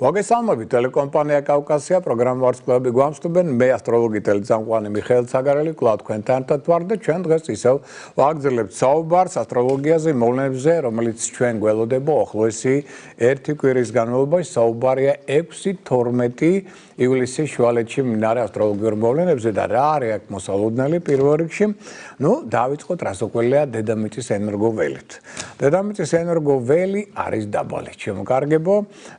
მოგესალმებით, ტელეკომპანია კავკასია პროგრამვარსკვლავები გვამსხობენ, მე ასტროლოგი ტელეწამყვანი მიხეილ ცაგარელი, კვლავ თქვენთან ვარ და ჩვენ დღეს ისევ ვაგრძელებთ საუბარს ასტროლოგიაზე, მოვლენებზე, რომელიც ჩვენ გველოდება უახლოესი ერთი კვირის განმავლობაში. საუბარია 6-12 ივლისის შუალედში მიმდინარე ასტროლოგიურ მოვლენებზე და რა არის აქ მოსალოდნელი პირველ რიგში. დავიწყოთ რას უყველია დედამიწის ენერგოველით. დედამიწის ენერგოველი არის დაბალი, ჩემო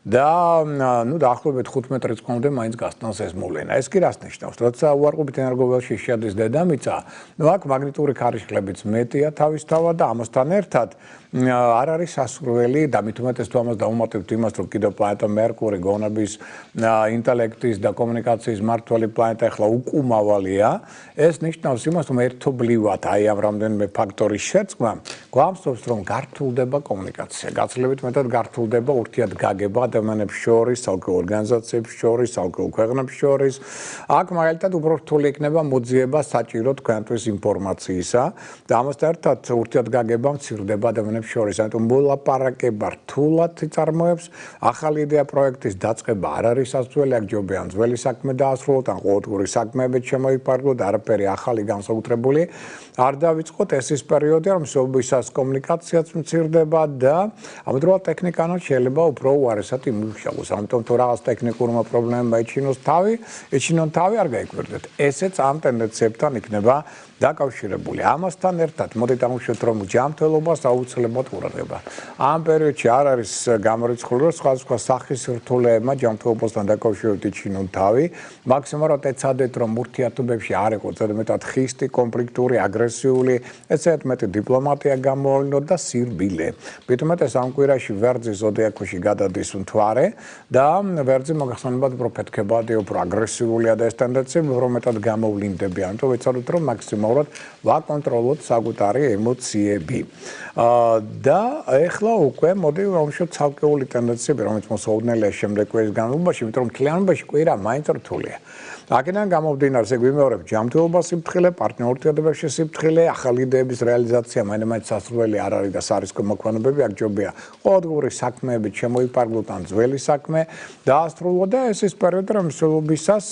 და დაახლოებით 15 რიცხვამდე მაინც გასტანს ეს მოვლენა. ეს კი რას ნიშნავს? როცა უარყოფით ენერგოველში შედის დედამიწა, აქ მაგნიტური ქარიშხლებიც მეტია თავისთავად და ამასთან ერთად არ არის სასურველი და მით უმეტეს თუ ამას დავუმატებთ იმას, რომ კიდევ პლანეტა მერკური გონების, ინტელექტის და კომუნიკაციის მმართველი პლანეტა ახლა უკუმავალია. ეს ნიშნავს იმას, რომ ერთობლივად აი ამ რამდენიმე ფაქტორის შერწყმა გვამსწრობს, რომ გართულდება კომუნიკაცია. გაცილებით მეტად გართულდება ურთიერთგაგება ადამიანებს შორის, ალკოჰოლ ორგანიზაციებს შორის, ალკოჰოლ ქვეყნებს შორის. აქ მაგალითად უფრო რთული იქნება მოძიება საჭირო თქვენთვის ინფორმაციისა და ამასთან ერთად ურთიერთგაგება მცირდება ადამიანებს შორის, ამიტომ მოლაპარაკება რთულად იწარმოებს. ახალი იდეა პროექტის დაწყება არ არის სასწრაფო, აქ ჯობია ან ძველი საქმე დაასრულოთ, ან ყოველდღიური საქმეებით შემოიფარგლოთ, არაფერი ახალი განსაკუთრებული არ დავიწყოთ. ეს ის პერიოდია, რომ მსოფლიოს კომუნიკაციაც მცირდება და ამავდროულად ტექნიკანაც შეიძლება უფრო უარესად იმუშაოს. ამიტომ თუ რაღაც ტექნიკურმა პრობლემებმა ეჩინონ თავი, არ გაიკვირდეთ. ესეც ამ ტენდენციებთან იქნება დაკავშირებული. ამასთან ერთად მოდით ამოვშოთ, რომ ჯანმრთელობას აუცილებლად ყურადღება. ამ პერიოდში არ არის გამორიცხული, რომ სხვადასხვა სახის რთულეებმა ჯანმრთელობასთან დაკავშირებით ეჩინონ თავი. მაქსიმალურად ეცადეთ, რომ ურთიერთობებში არ იყოს ზედმეტად ხისტი, კონფლიქტური, აგრესიული, ეცადეთ მეტი დიპლომატია გამოავლინოთ და სირბილე. მით უმეტეს ამ კვირაში ვერძის ზოდიაქოში გადადის მთვარე და ვერძი მოგახსენებათ, უფრო ფეთქებადი, უფრო აგრესიულია და ეს ტენდენციები უფრო მეტად გამოვლინდებიან. ამიტომ ეცადეთ, რომ მაქსიმალურად ვაკონტროლოთ საკუთარი ემოციები. და ეხლა უკვე მოდი ვამშოთ ცალკეული ტენდენციები, რომელიც მოსაოდნელია შემდეგ კვირის განმავლობაში, იმიტომ რომ მთლიანობაში კვირა მაინც რთულია. აქედან გამომდინარე, ესე გვიმეორებ ჯანმრთელობას სიფრთხილე, პარტნიორ ურთიერთობებში სიფრთხილე, ახალი იდეების რეალიზაცია მაინც სასურველი არ არის და სარისკო მოქმედებები აქ ჯობია ყოველდღიური საქმეებით შემოიფარგლოთ ან ძველი საქმე დაასრულოთ და ეს ის პერიოდი, რომ მსვლელობისას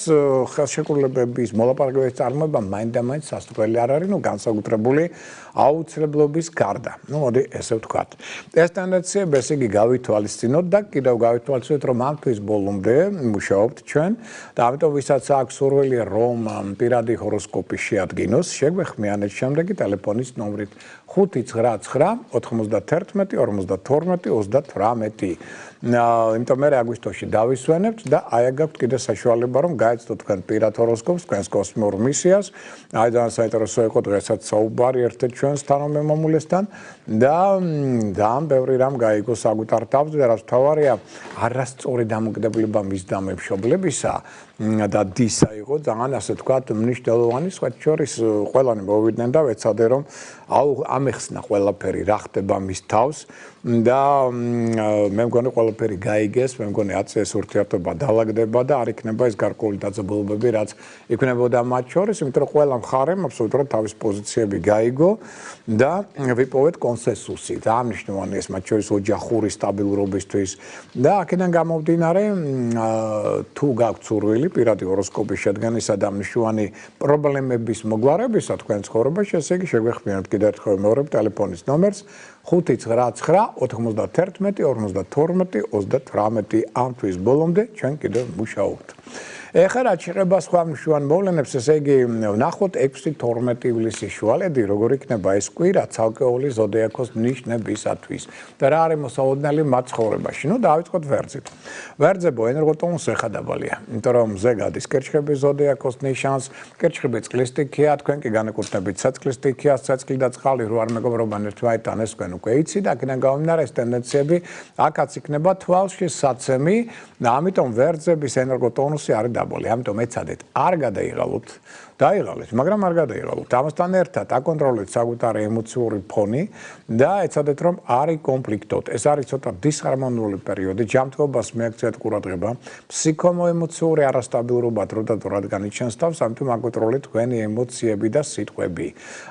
ხელშეკრულებების მოლაპარაკებების წარმოება მაინც სასურველი არ არის, განსაკუთრებული აუცილებლობის გარდა. მოდი ესე ვთქვათ. ეს ტენდენციები ესე იგი გავითვალისწინოთ და კიდევ გავითვალისწინოთ, რომ ამ თვის ბოლომდე მუშაობთ ჩვენ და ამიტომ ვისაც აქვს სურვილი, რომ პირადი ჰოროსკოპი შეადგინოს, შეგვეხმიანეთ შემდეგი ტელეფონის ნომრით 599 91 52 38. იმიტომ მე აგვისტოში დავისვენებთ და აი გაქვთ კიდე საშუალება, რომ გაეცდოთ თქვენ პირად ჰოროსკოპს, თქვენს კოსმიურ მისიას. აი ძალიან საინტერესო იყო დღესაც საუბარი ერთ-ერთ ჩვენს თანამემამულესთან და ძალიან ბევრი რამ გაიგო საკუთარ თავზე და რაც მთავარია, არასწორი დამოკიდებულება მისდა მშობლებისა და დისა იყო ძალიან ასე ვთქვათ მნიშვნელოვანი. სხვათა შორის ყველანი მოვიდნენ და ვეცადე, რომ ამეხსნა ყველაფერი რა ხდება მის თავს და მე მგონი ყველაფერი გაიგეს, მე მგონი აწეს ურთიერთობა დაალაგდება და არ იქნება ეს გარკვეული დაძაბულობები, რაც იქნებოდა მათ შორის, იმიტომ რომ ყველა მხარემ აბსოლუტურად თავის პოზიციები გაიგო და ვიპოვეთ კონსენსუსი. ძალიან მნიშვნელოვანია ეს მათ შორის ოჯახური სტაბილურობისთვის და აქედან გამომდინარე, თუ გაქვთ სურვილი პირადი ჰოროსკოპის შედგენისა და მნიშვნელოვანი პრობლემების მოგვარებისა თქვენ ცხოვრებაში, ესე იგი შეგვეხმიანებთ კიდევ ერთხელ მეორე ტელეფონის ნომერს 599 91 52 38 ამ თვის ბოლომდე ჩვენ კიდევ მუშაობთ. ეხლა რაც შეეხება სხვა მნიშვნელოვან მოვლენებს, ესე იგი ვნახოთ 6-12 ივლისის შუალედი, როგორ იქნება ეს კვირა ცალკეული ზოდიაქოს ნიშნებისათვის და რა არის მოსაოდნელი მათ ცხოვრებაში. დავიწყოთ ვერძით. ვერძებო ენერგოტონუსი ეხა დაბალია, იმიტომ რომ მზე გადის კერჩხების ზოდიაქოს ნიშანს, კერჩხები წყლის სტიქია, თქვენ კი განეკუთვნებით საწყლის სტიქიას, საწყლი და წყალი რო არ მეგობრობენ ერთმანეთთან, ეს თქვენ უკვე იცით, აქედან გამომდინარე ეს ტენდენციები აქაც იქნება თვალში საცემი და ამიტომ ვერძების ენერგოტონუსი არის დაბალი. ამიტომ ეცადეთ არ გადაიღალოთ დაიღალეთ, მაგრამ არ გადაიღალოთ. ამასთან ერთად აკონტროლეთ საკუთარი ემოციური ფონი და ეცადეთ რომ არ იკონფლიქტოთ. ეს არის ცოტა დისჰარმონიული პერიოდი, ჯანმრთელობას მიაქციეთ ყურადღება, ფსიქომოემოციური არასტაბილურობა დროდადროდ განიჩენს თავს, ამიტომ აკონტროლეთ თქვენი ემოციები და სიტყვები.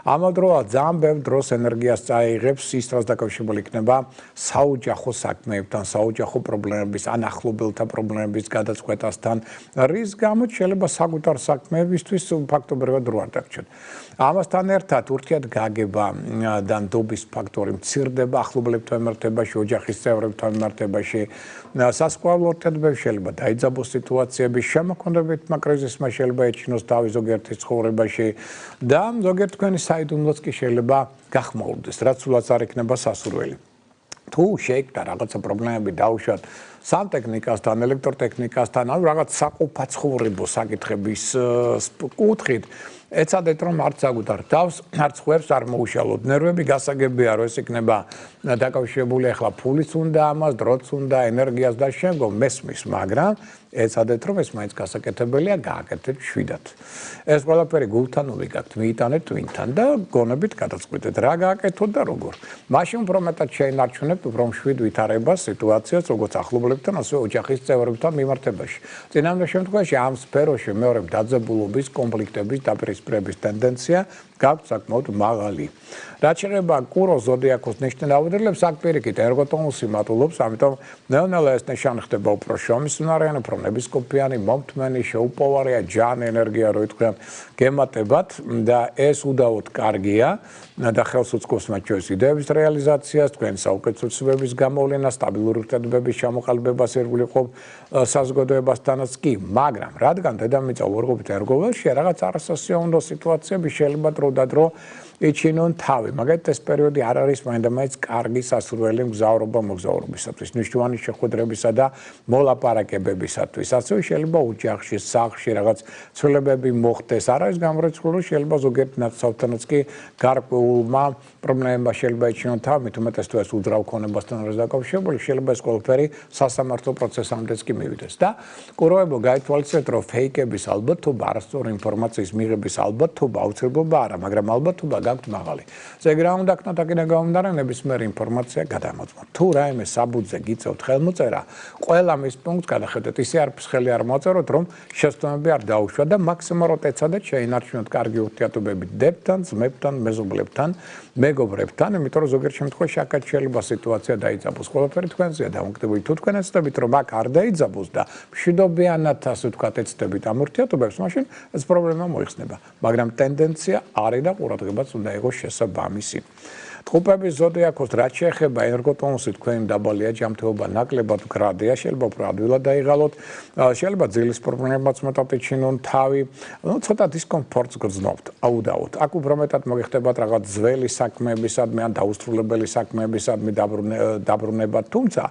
ამავდროულად ძალიან ბევრ დროს ენერგიას წაიღებს ის, რაც დაკავშირებული იქნება საოჯახო საქმეებთან, საოჯახო პრობლემების, ან ახლობელთა პრობლემების გადაწყვეტასთან, რის გამოც შეიძლება საკუთარ საქმეებისთვის ფაქტობრივად რო არ დაგჭირთ. ამასთან ერთად ურთიერთგაგება და ნდობის ფაქტორი მცირდება ახლობლებთან მიმართებაში, ოჯახის წევრებთან მიმართებაში, სასწავლო ურთიერთობები შეიძლება დაიძაბოს სიტუაციები, შემოქმედებითმა კრიზისმა შეიძლება ეჩინოს თავი ზოგიერთის ცხოვრებაში და ზოგიერთ თქვენი საიდუმლოც კი შეიძლება გახმაურდეს, რაც სულაც არ იქნება სასურველი. თუ შეიკრა რაღაცა პრობლემები დაუშვათ სანტექნიკასთან, ელექტროტექნიკასთან, ანუ რაღაც საყოფაცხოვრებო საკითხების კუთხით, ეცადეთ რომ არც საკუთარ თავს, არც ხვებს არ მოუშალოთ. ნერვები გასაგებია, რომ ეს იქნება დაკავშირებული ახლა ფულიც უნდა ამას, დროც უნდა, ენერგიას და შემდგომ მესმის, მაგრამ ეცადეთ რომ ეს მაინც გასაკეთებელია, გააკეთეთ შვიდად. ეს ყველაფერი გულთან უვიგავთ, მიიტანეთ twin-თან და გონებით გადაწყვეტეთ რა გააკეთოთ და როგორ. მაშინ უფრო მეტად შეინარჩუნებთ უფრო მშვიდ ვითარებას სიტუაციას, როგორც ახლობლებთან, ასევე ოჯახის წევრებთან მიმართებაში. წინამდე შემთხვევაში ამ სფეროში მეორებ დაძაბულობის, კონფლიქტების, დაპირისპირების ტენდენცია გაქვთ საკმაოდ მაღალი. რაც შეეხება კურო ზოდიაქოს ნიშნავადელებს, აქ პირიქით ერგოტონუსი მატულობს, ამიტომ ნელ-ნელა ეს ნიშანი ხდება უფრო შრომისუნარიანი, უფრო ნებისყოფიანი, მომთმენი, შეუპოვარია, ჯანი, ენერგია, რო ითქვიან, გემატებათ და ეს უდავოდ კარგია და ხელს უწყობს მათ შორის იდეების რეალიზაციას, თქვენ საუკეთესო ცნობების გამოვლენას, სტაბილური ურთიერთობების ჩამოყალიბებას ერგულიყო საზოგადოებასთანაც კი, მაგრამ რადგან დედამიწა უარყოფით ერგოველში, რაღაც არასასიამოვნო სიტუაციები შეიძლება დრო და დრო იჩინონ თავი. მაგალითად ეს პერიოდი არ არის მაინდამაინც კარგი სასურველი მოგზაურობისათვის, მნიშვნელოვანი შეხვედრებისა და მოლაპარაკებებისათვის. ასევე შეიძლება ოჯახში, სახლში რაღაც ცვლილებები მოხდეს. არ არის გამორიცხული, რომ შეიძლება ზოგიერთ ნაცავთანაც კი გარკვეულმა პრობლემებმა შეიძლება იჩინონ თავი, თუმცა თუ ეს უძრავ ქონებასთან არის დაკავშირებული, შეიძლება ეს ყველაფერი სასამართლო პროცესამდეც კი მივიდეს. და კუროებო გაითვალისწინეთ, რომ ფეიკების ალბათობა, არასწორი ინფორმაციის მიღების ალბათობა აუცილებლობა არა, მაგრამ ალბათობა გაქვთ მაღალი. ზეგ რა უნდა ქნათ აქედან გამომდინარე, ნებისმიერი ინფორმაცია გადამოწმოთ. თუ რაიმე საბუთზე გიწევთ ხელმოწერა, ყველა მის პუნქტს გადახედეთ, ისე არ ფსხელი არ მოწეროთ, რომ შეცდომები არ დაუშვათ და მაქსიმალურად ეცადეთ შეინარჩუნოთ კარგი ურთიერთობები დებთან, ძმებთან, მეზობლებთან, მეგობრებთან, იმიტომ რომ ზოგიერთ შემთხვევაში აქაც შეიძლება სიტუაცია დაიძაბოს. ყველაფერი თქვენზეა დამოკიდებული. თუ თქვენ ეცდებით, რომ აქ არ დაიძაბოს და მშვიდობიანად, ასე ვთქვათ, ეცდებით ამ ურთიერთობებს, მაშინ ეს პრობლემა მოიხსნება. მაგრამ ტენდენცია არის და ყურადღებაც უნდა იყოს შესაბამისი. ტყუპების ზოდიაქოს რაც შეეხება ენერგოტონუსი თქვენი დაბალია, ჯანმრთელობა ნაკლებად მკრადია, შეიძლება უფრო ადვილად დაიღალოთ, შეიძლება ძილის პრობლემებიც მეტად იჩინონ თავი, ცოტა დისკომფორტს გრძნობთ, აუდაოთ. აქ უფრო მეტად მოგიხდებათ რაღაც ძველი საქმეებისადმი ან დაუსრულებელი საქმეებისადმი დაბრუნება, თუმცა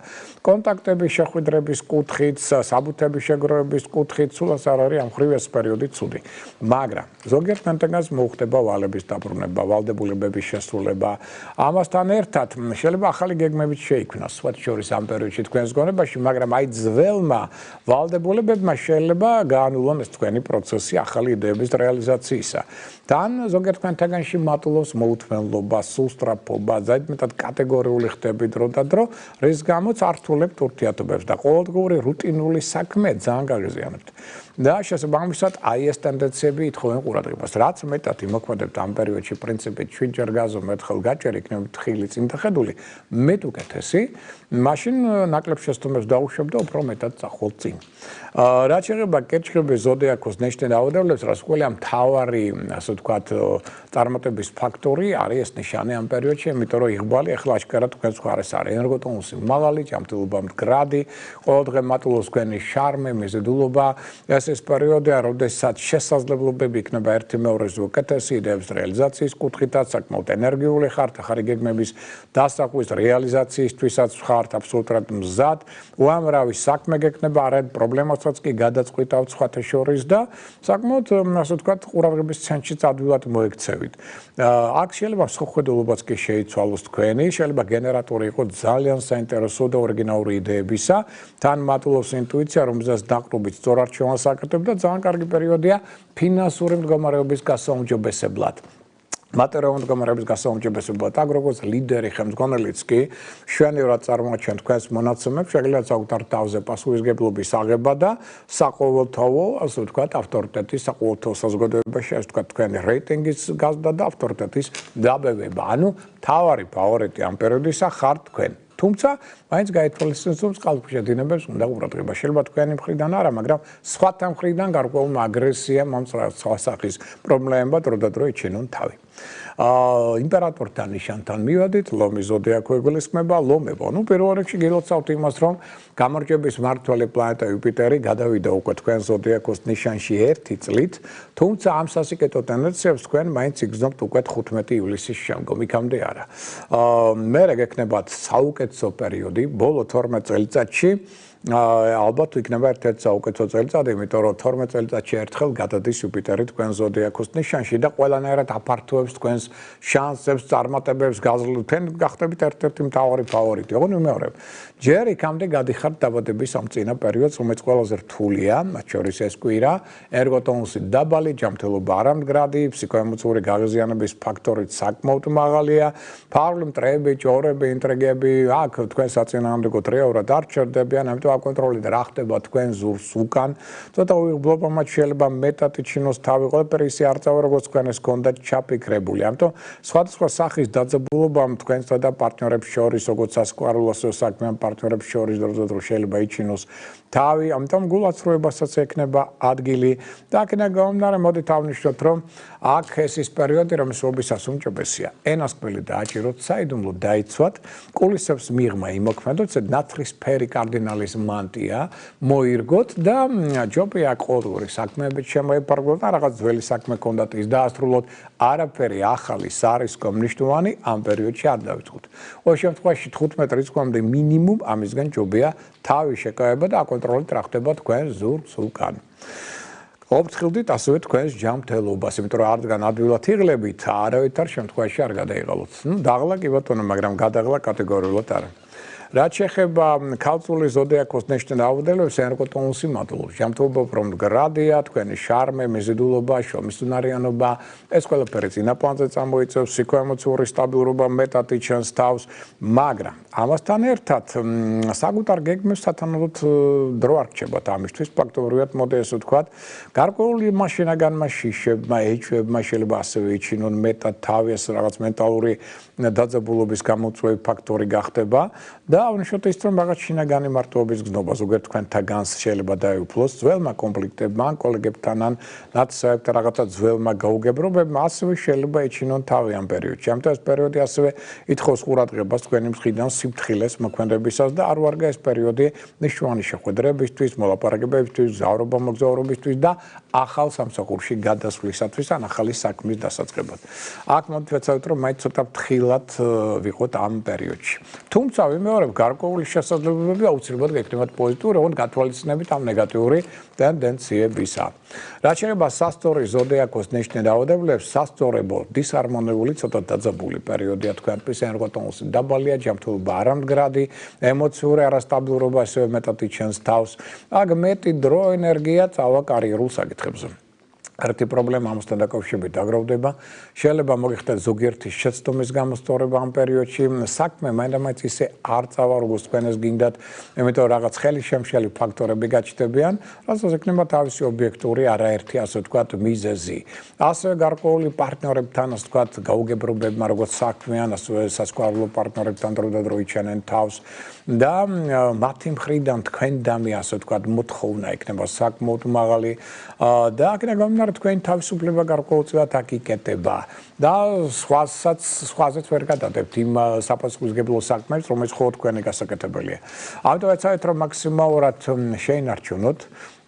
კონტაქტების შეხვედრების კუთხით, საბუთების შეგროვების კუთხით, სულაც არ არის ამ ხრივ ეს პერიოდი ცუდი. მაგრამ ზოგიერთ მომენტს მოუხდება ვალების დაბრუნება, ვალდებულებების შესრულება. ამასთან ერთად შეიძლება ახალი გეგმებიც შეიქმნას, სხვა შორის ამ პერიოდში თქვენს გონებაში, მაგრამ აი ძველმა ვალდებულებებმა შეიძლება გაანულონ ეს თქვენი პროცესი ახალი იდეების რეალიზაციისა. თან ზოგიერთ თქვენთაგანში მატულობს მოუთმენლობა, სულსწრაფობა, ზედმეტად კატეგორიული ხდებით დრო და დრო, რის გამოც ართულებთ ურთიერთობებს და ყოველდღიური რუტინული საქმე ძალიან გაღიზიანებთ. და შესაბამისად აი ეს ტენდენციები ითხოვენ ყურადღებას. რაც მეტად იმოქმედებთ ამ პერიოდში პრინციპით 7 ჯერ გაზო მეთხელ გაჭერი იქნებით ხილი წინ დახედული, მეტ უკეთესი, მაშინ ნაკლებ შეცდომებს დაუშვებ და უფრო მეტად წახვალ წინ. რაც შეეხება კერჩხების ზოდიაქოს ნიშნავადებლებს, რაც ყველა მთავარი, ასე ვთქვათ, წარმატების ფაქტორი არის ეს ნიშანი ამ პერიოდში, იმიტომ რომ იღბალი ახლა აშკარად თქვენ ხარეს არის ენერგოტონუსი მაღალი, ჯანმრთელობა მდგრადი, ყოველდღე მატულობს თქვენი შარმე, მიზიდულობა. ეს პერიოდია, როდესაც შესაძლებლობები იქნება ერთი მეორეს უკეთესი იდეების რეალიზაციის კუთხითაც, საკმაოდ ენერგიული ხართ, ახალი გეგმების დასახვის რეალიზაციისთვისაც ხართ აბსოლუტურად მზად. უამრავი საქმე გექნება, არაერთ პრობლემასაც კი გადაწყვიტავთ სხვათა შორის და საკმაოდ ასე ვთქვათ ყურადღების ცენტრში ადვილად მოექცევით. აქ შეიძლება მსხვერპლობაც კი შეიცვალოს თქვენი, შეიძლება გენერატორი იყოს ძალიან საინტერესო და ორიგინალური იდეებისა, თან მატულობს ინტუიცია, რომელზეც დაყრდნობით სწორ არჩევანს აკეთებ და ძალიან კარგი პერიოდია ფინანსური მდგომარეობის გასაუმჯობესებლად. Material მდგომარეობის გასაუმჯობესებლად, აქ როგორც ლიდერი ხელმძღვანელიც კი შვენივრად წარმოაჩენ თქვენს მონაცემებს, შეგიძლიათ საკუთარ თავზე პასუხისმგებლობის აღება და საყოველთაო, ასე ვთქვათ, ავტორიტეტის საყოველთაო საზოგადოებაში, ასე ვთქვათ, თქვენი რეიტინგის გაზრდა და ავტორიტეტის დაბევება. ანუ თავარი ფავორიტი ამ პერიოდისა ხართ თქვენ. თუმცა, მაინც გაითვალისწინოთ, რომ წყალქვეშა დინებებს უნდა ყურადღება. შეიძლება თქვენი მხრიდან არა, მაგრამ სხვათა მხრიდან გარკვეულმა აგრესიამ ამ სახის პრობლემებად დროდადრო იჩენონ თავი. იმპერატორთან ნიშანთან მივედით, ლომის ზოდიაქო იგულისხმება, ლომებო. ნუ პირველ რიგში გილოცავთ იმას, რომ გამარჯვების მმართველი პლანეტა იუპიტერი გადავიდა უკვე თქვენ ზოდიაქოს ნიშანში 1 წლით, თუმცა ამ სასიკეთო ტენდენციებს თქვენ მაინც იგრძნობთ უკვე 15 ივლისის შემდგომ, იქამდე არა. მერე გექნებათ საუკეთესო პერიოდი, ბოლო 12 წელიწადში. ალბათ იქნება ერთ-ერთი საუკეთესო წელიწადი, იმიტომ რომ 12 წელიწადში ერთხელ გადადის იუპიტერი თქვენ ზოდიაქოს ნიშანში და ყველანაირად აფართოებს თქვენს შანსებს, წარმატებებს, გაზრდით გახდებით ერთ-ერთი მთავარი ფავორიტი. ოღონდ ვიმეორებ, ჯერ იქამდე გადიხართ დაბადების ამ წინა პერიოდს, რომელიც ყველაზე რთულია, მათ შორის ეს კვირა, ერგოტონუსი დაბალი, ჯანმრთელობა არამდგრადი, ფსიქოემოციური გაღიზიანების ფაქტორით საკმაოდ მაღალია, ფარული მტრები, ჭორები, ინტრიგები, აქ თქვენ საწინააღმდეგო რეალურად არ ჩერდებიან, ამიტომ აკონტროლეთ რა ხდება თქვენ ზურს უკან. ცოტა უიღბლობა მათ შეიძლება მეტად იჩინოს თავი, ყველაფერი ისე არ წავა როგორც თქვენ ეს გქონდათ ჩაფიქრებული. ამიტომ სხვადასხვა სახის დაძაბულობამ თქვენსა და პარტნიორებს შორის, როგორც სასკვალოსო საქმიან პარტნიორებს შორის დროდადრო შეიძლება იჩინოს თავი, ამიტომ გულაცრუებასაც ექნება ადგილი და აქედან გამომდინარე მოდით ავნიშნოთ, რომ აქ ეს ის პერიოდი, რომელიც ობისას უმჯობესია. ენასკველი დააჭიროთ, საიდუმლო დაიცვათ, კულისებს მიღმა იმოქმედოთ, ნაცრისფერი კარდინალის მანტია მოირგოთ და ჯობია ყოველდღიური საქმეებით შემოეფარგლოთ და რაღაც ძველი საქმე ქონდათ ის დაასრულოთ, არაფერი ახალი სარისკო მნიშვნელოვანი ამ პერიოდში არ დავიწყოთ. ყოველ შემთხვევაში 15 რიცხვამდე მინიმუმ ამისგან ჯობია თავი შეკავება და აკონტროლეთ რა ხდება თქვენ ზურგს უკან. ოფრთხილდით ასევე თქვენს ჯანმრთელობას, იმიტომ რომ არდგან ადვილად იღლებით, არავითარ შემთხვევაში არ გადაიღალოთ. დაღლა კი ბატონო, მაგრამ გადაღლა კატეგორიულად არა. რაც შეეხება ქალწულის ზოდიაქოს ნიშნის აუდელებს, ერგოტონუსი მადლობს. ჯანმრთელობა უფრო მდგრადია, თქვენი შარმე, მიზიდულობა, შრომისუნარიანობა, ეს ყველაფერი წინა პლანზე წამოიწევს, ფსიქოემოციური სტაბილურობა მეტად იჩენს თავს, მაგრამ ამასთან ერთად საკუთარ გეგმებს სათანადოდ დრო არ რჩებათ ამისთვის, ფაქტობრივად მოდი ესე ვთქვათ, გარკვეული მაშინაგანმა შიშებმა, ეჭვებმა შეიძლება ასევე იჩინონ მეტად თავი, ეს რაღაც მენტალური დაძაბულობის გამოწვევი ფაქტორი გახდება და აღნიშნოთ ის, რომ რაღაც შინაგანი მარტოობის გზნობა ზოგიერთ თქვენთაგანს შეიძლება დაეუფლოს ძველმა კონფლიქტებმა, კოლეგებთან ან ნაცნობებთან რაღაცა ძველმა გაუგებრობებმა, ასევე შეიძლება ეჩინონ თავი ამ პერიოდში. ამიტომ ეს პერიოდი ასევე ითხოვს ყურადღებას თქვენი მხრიდან სიფრთხილეს მოქმედებისას და არ ვარგა ეს პერიოდი მნიშვნელოვანი შეხვედრებისთვის, მოლაპარაკებებისთვის, მოგზაურობისთვის და ახალ სამსახურში გადასვლისათვის ან ახალი საქმის დასაწყებად. აქ მოდით ვეცადოთ, რომ მაინც ცოტა ფრთხილად ვიყოთ ამ პერიოდში. თუმცა ვიმეორებ, გარკვეული შესაძლებლობები აუცილებლად გექნებათ პოზიტიური, ოღონდ გათვალისწინებით ამ ნეგატიური ტენდენციებისა. რაც შეეხება სასწორი ზოდიაქოს ნიშნის დაავადებულებს, სასწორებო დისჰარმონიული, ცოტა დაძაბული პერიოდია თქვენთვის, ერგოტონუსი დაბალია, ჯანმრთელობა არამდგრადი, ემოციური არასტაბილურობა ასევე მეტად იჩენს თავს. აქ მეტი დრო, ენერგია წავა კარიერულ საკითხებზე. ერთი პრობლემა ამასთან დაკავშირებით დაგროვდება. შეიძლება მოგიხდეთ ზოგიერთი შეცდომის გამოსწორება ამ პერიოდში. საქმე მაინდამაინც ისე არ წავა, როგორც თქვენ ეს გინდათ, იმიტომ რომ რაღაც ხელისშემშელი ფაქტორები გაჩნდებიან, რასაც ექნება თავისი ობიექტური არაერთი, ასე ვთქვათ, მიზეზი. ასევე გარკვეული პარტნიორებთან, ასე ვთქვათ, გაუგებრობებმა, როგორც საქმეან, ასევე სასკვალო პარტნიორებთან დროდადრო იჩენენ თავს და მათი მხრიდან თქვენდამი, ასე ვთქვათ, მოთხოვნა ექნება საკმაოდ მაღალი და აქედან გამომდინარე თქვენი თავისუფლება გარკვეულწილად აქ იკეტება და სხვაზეც ვერ გადადებთ იმ საპასუხისმგებლო საქმეებს, რომელიც მხოლოდ თქვენი გასაკეთებელია. ამიტომ ეცადეთ, რომ მაქსიმალურად შეინარჩუნოთ